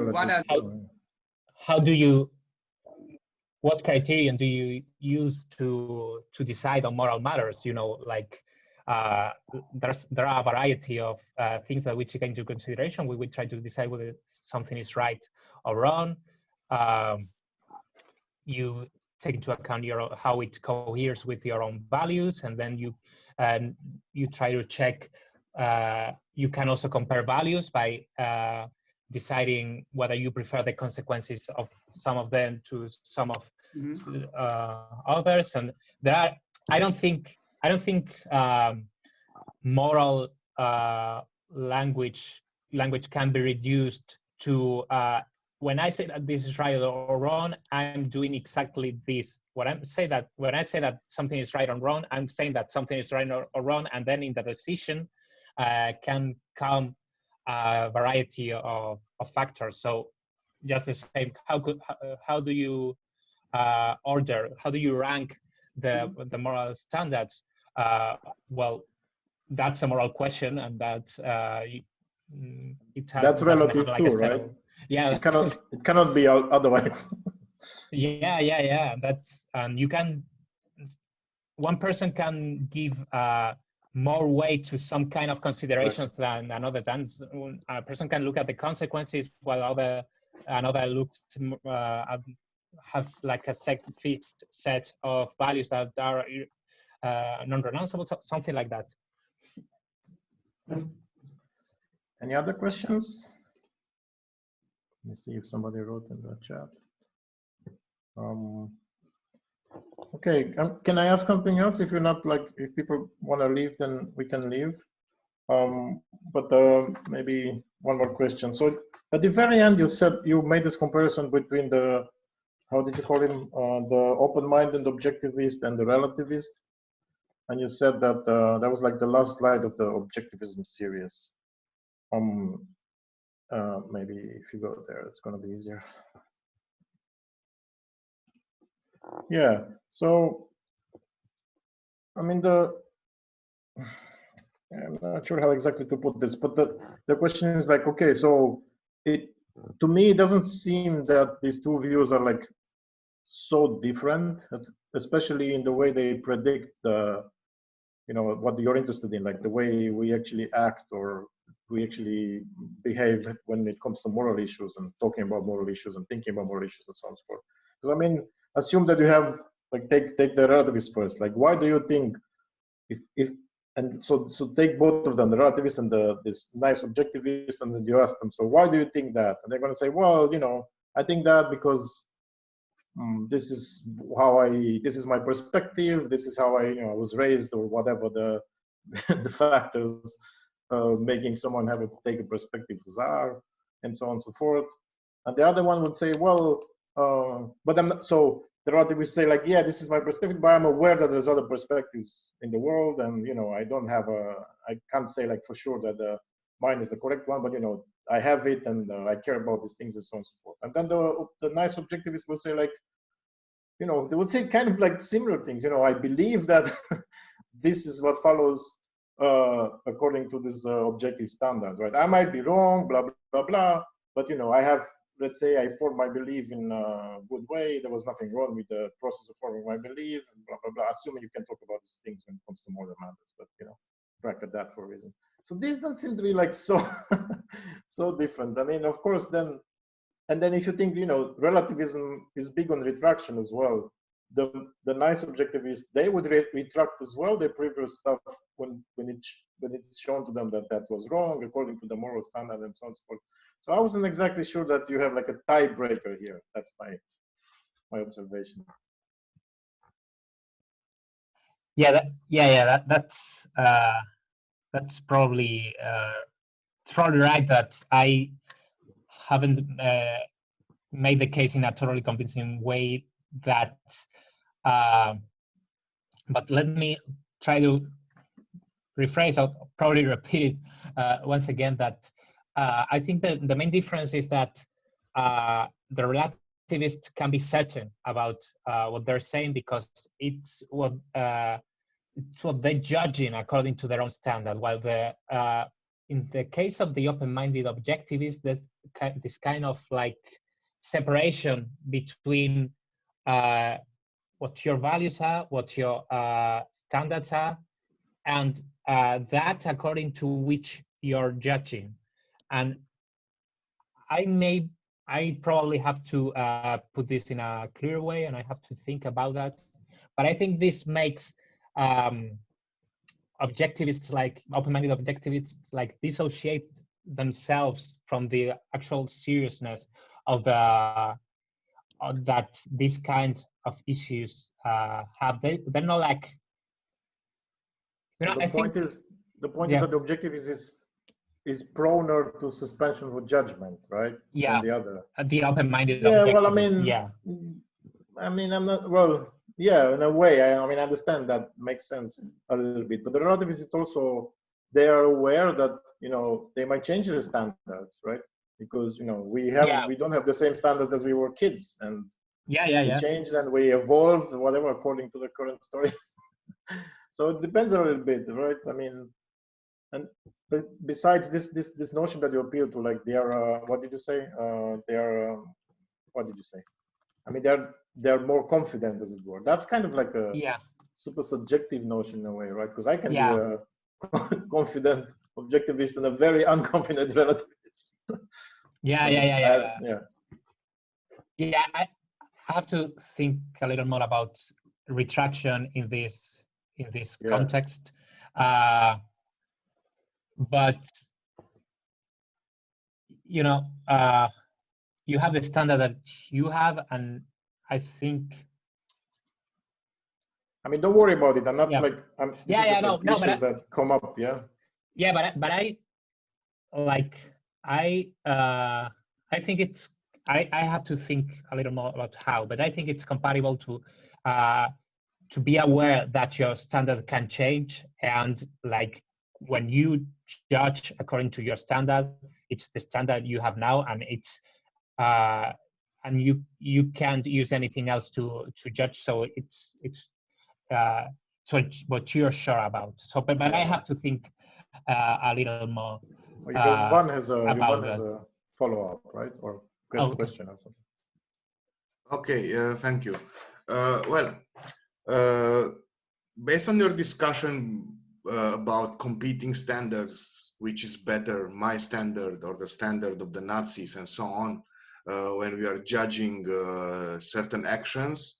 what criterion do you use to decide on moral matters? You know, like there are a variety of things that we take into consideration. We would try to decide whether something is right or wrong. You take into account how it coheres with your own values, and then you try to check. You can also compare values by deciding whether you prefer the consequences of some of them to some of others. And there are, I don't think moral language can be reduced to when I say that this is right or wrong, I'm doing exactly this. When I say that something is right or wrong, I'm saying that something is right or wrong, and then in the decision can come a variety of factors. So just the same, how do you order, how do you rank the moral standards? Well, that's a moral question, and that's relative too, right? Yeah, it cannot be otherwise. yeah. That's you can. One person can give more weight to some kind of considerations than another. Then a person can look at the consequences, while another looks has like a fixed set of values that are non-renounceable, something like that. Any other questions? Let me see if somebody wrote in the chat. Okay, can I ask something else? If you're not if people want to leave, then we can leave. But maybe one more question. So at the very end, you made this comparison between the, how did you call him, the open-minded objectivist and the relativist, and you said that that was like the last slide of the objectivism series. Maybe if you go there, it's going to be easier. Yeah, so I mean I'm not sure how exactly to put this, but the question is like, okay, so to me it doesn't seem that these two views are like so different, especially in the way they predict what you're interested in, like the way we actually act or we actually behave when it comes to moral issues and talking about moral issues and thinking about moral issues and so on and so forth. Because I mean, assume that you have like take the relativist first. Like, why do you think if and so take both of them, the relativist and this nice objectivist, and then you ask them, so why do you think that? And they're going to say, well, I think that because this is this is my perspective, this is how I was raised, or whatever the the factors making someone take a perspective are, and so on and so forth. And the other one would say, well, but I'm not, so the relativist say, like, yeah, this is my perspective, but I'm aware that there's other perspectives in the world, and I don't have I can't say like for sure that mine is the correct one, but I have it, and I care about these things, and so on and so forth. And then the nice objectivist will say, like, they would say kind of like similar things. I believe that this is what follows according to this objective standard, right? I might be wrong, blah, blah, blah, blah, but, I have, let's say I formed my belief in a good way. There was nothing wrong with the process of forming my belief, and blah, blah, blah. Assuming you can talk about these things when it comes to moral matters, but, bracket that for a reason. So these don't seem to be like so, so different. I mean, of course, then, and then if you think, relativism is big on retraction as well. The nice objectivists, they would retract as well their previous stuff when it's shown to them that was wrong according to the moral standard, and so on and so forth. So I wasn't exactly sure that you have like a tiebreaker here. That's my observation. Yeah, that's probably right, that I haven't made the case in a totally convincing way that but let me try to rephrase or probably repeat it once again, that I think that the main difference is that the relativists can be certain about what they're saying, because it's what they're judging according to their own standard, while in the case of the open-minded objectivist, there's this kind of like separation between what your values are, what your standards are, and that according to which you're judging. And I probably have to put this in a clear way, and I have to think about that. But I think this makes objectivists, like open-minded objectivists, like dissociate themselves from the actual seriousness of that this kind of issues have. They're not like, the point is that the objectivist is proner to suspension of judgment, right? Yeah. Than the other. The open-minded. Yeah. Well, I mean, I'm not. Well, yeah, in a way, I understand that makes sense a little bit. But the relativists also, they are aware that they might change their standards, right? Because we don't have the same standards as we were kids, and we changed and we evolved, whatever, according to the current story. So it depends a little bit, right? I mean, and besides this notion that you appeal to, like they are, what did you say? What did you say? I mean, they're more confident, as it were. That's kind of like a super subjective notion in a way, right? Because I can be a confident objectivist and a very unconfident relativist. I have to think a little more about retraction in this context, but you have the standard that you have, and I think. I mean, don't worry about it. I'm not like. Issues that come up. Yeah. Yeah, but I think it's. I have to think a little more about how, but I think it's compatible to be aware that your standard can change, and like when you judge according to your standard, it's the standard you have now, and it's and you can't use anything else to judge. So it's so what you're sure about. So, but I have to think a little more. Yvonne has a follow-up, right, or question or something. Okay, thank you. Based on your discussion about competing standards, which is better, my standard or the standard of the Nazis and so on, when we are judging certain actions,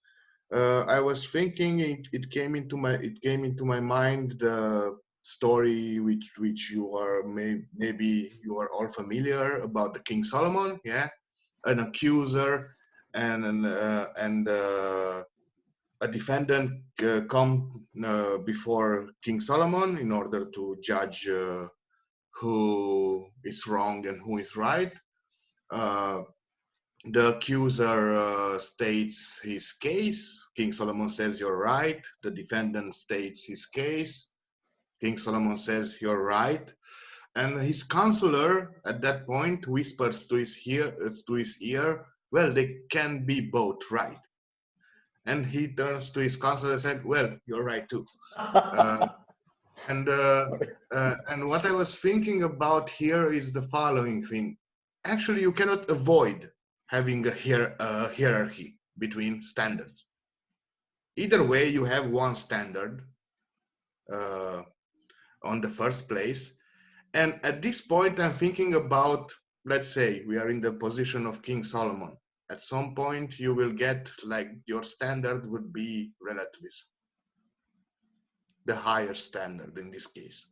I was thinking it came into my mind the story which you are maybe you are all familiar about the King Solomon, yeah, an accuser and a defendant come before King Solomon in order to judge who is wrong and who is right. The accuser states his case. King Solomon says, "You're right." The defendant states his case. King Solomon says, "You're right." And his counselor at that point whispers to his ear, "Well, they can be both right." And he turns to his counselor and said, "Well, you're right too." And what I was thinking about here is the following thing. Actually, you cannot avoid having a hierarchy between standards. Either way, you have one standard on the first place. And at this point, I'm thinking about, let's say we are in the position of King Solomon. At some point, you will get like your standard would be relativism, the higher standard in this case.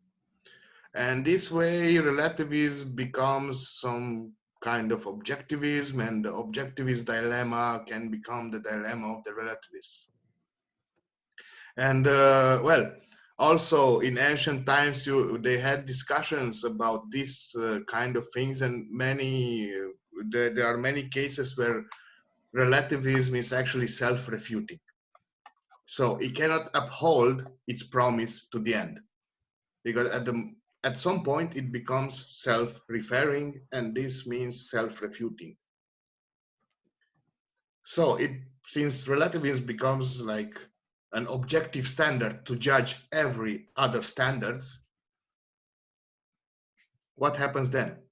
And this way, relativism becomes some kind of objectivism, and the objectivist dilemma can become the dilemma of the relativists. And well, also in ancient times, they had discussions about this kind of things, and there are many cases where relativism is actually self-refuting. So it cannot uphold its promise to the end, because at some point it becomes self-referring, and this means self-refuting. So since relativism becomes like an objective standard to judge every other standards, what happens then?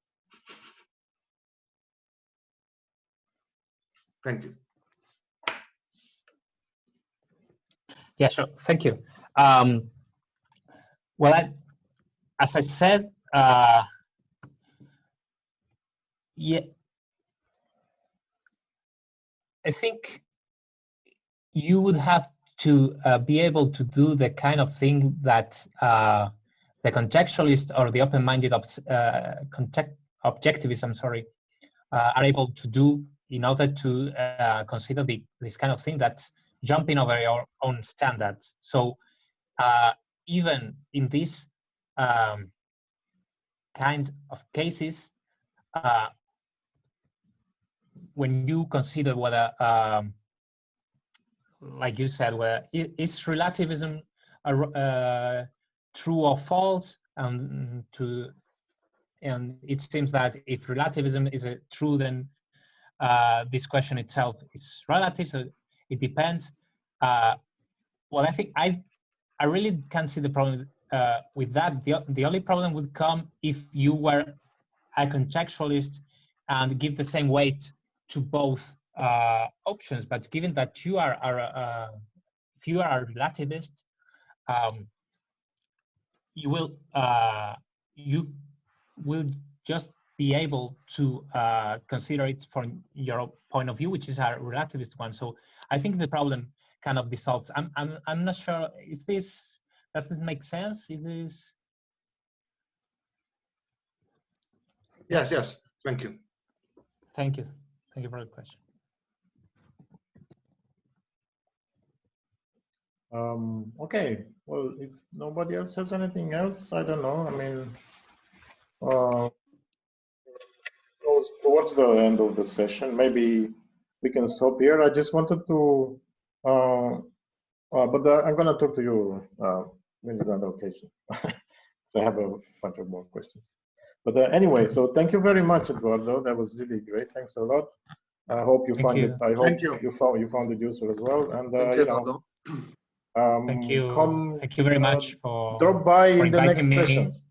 Thank you. Yeah, sure. Thank you. Well, as I said, yeah, I think you would have to be able to do the kind of thing that the contextualist or the open-minded objectivism, are able to do in order to consider this kind of thing that's jumping over your own standards. So even in this kind of cases, when you consider whether, like you said, whether is relativism true or false, and it seems that if relativism is true, then this question itself is relative, so it depends. Well, I think I really can't see the problem with that. The only problem would come if you were a contextualist and give the same weight to both options. But given that you are if you are a relativist, you will just be able to consider it from your point of view, which is a relativist one. So I think the problem kind of dissolves. I'm not sure. Does this make sense? Is this? Yes. Thank you. Thank you. Thank you for the question. Okay. Well, if nobody else has anything else, I don't know. I mean, towards the end of the session, maybe we can stop here. I just wanted to, but I'm going to talk to you in another occasion. So I have a bunch of more questions. But anyway, so thank you very much, Eduardo. That was really great. Thanks a lot. I hope you found it. I hope you found it useful as well. And you know, thank you. Thank you very much for drop by in the next me. sessions.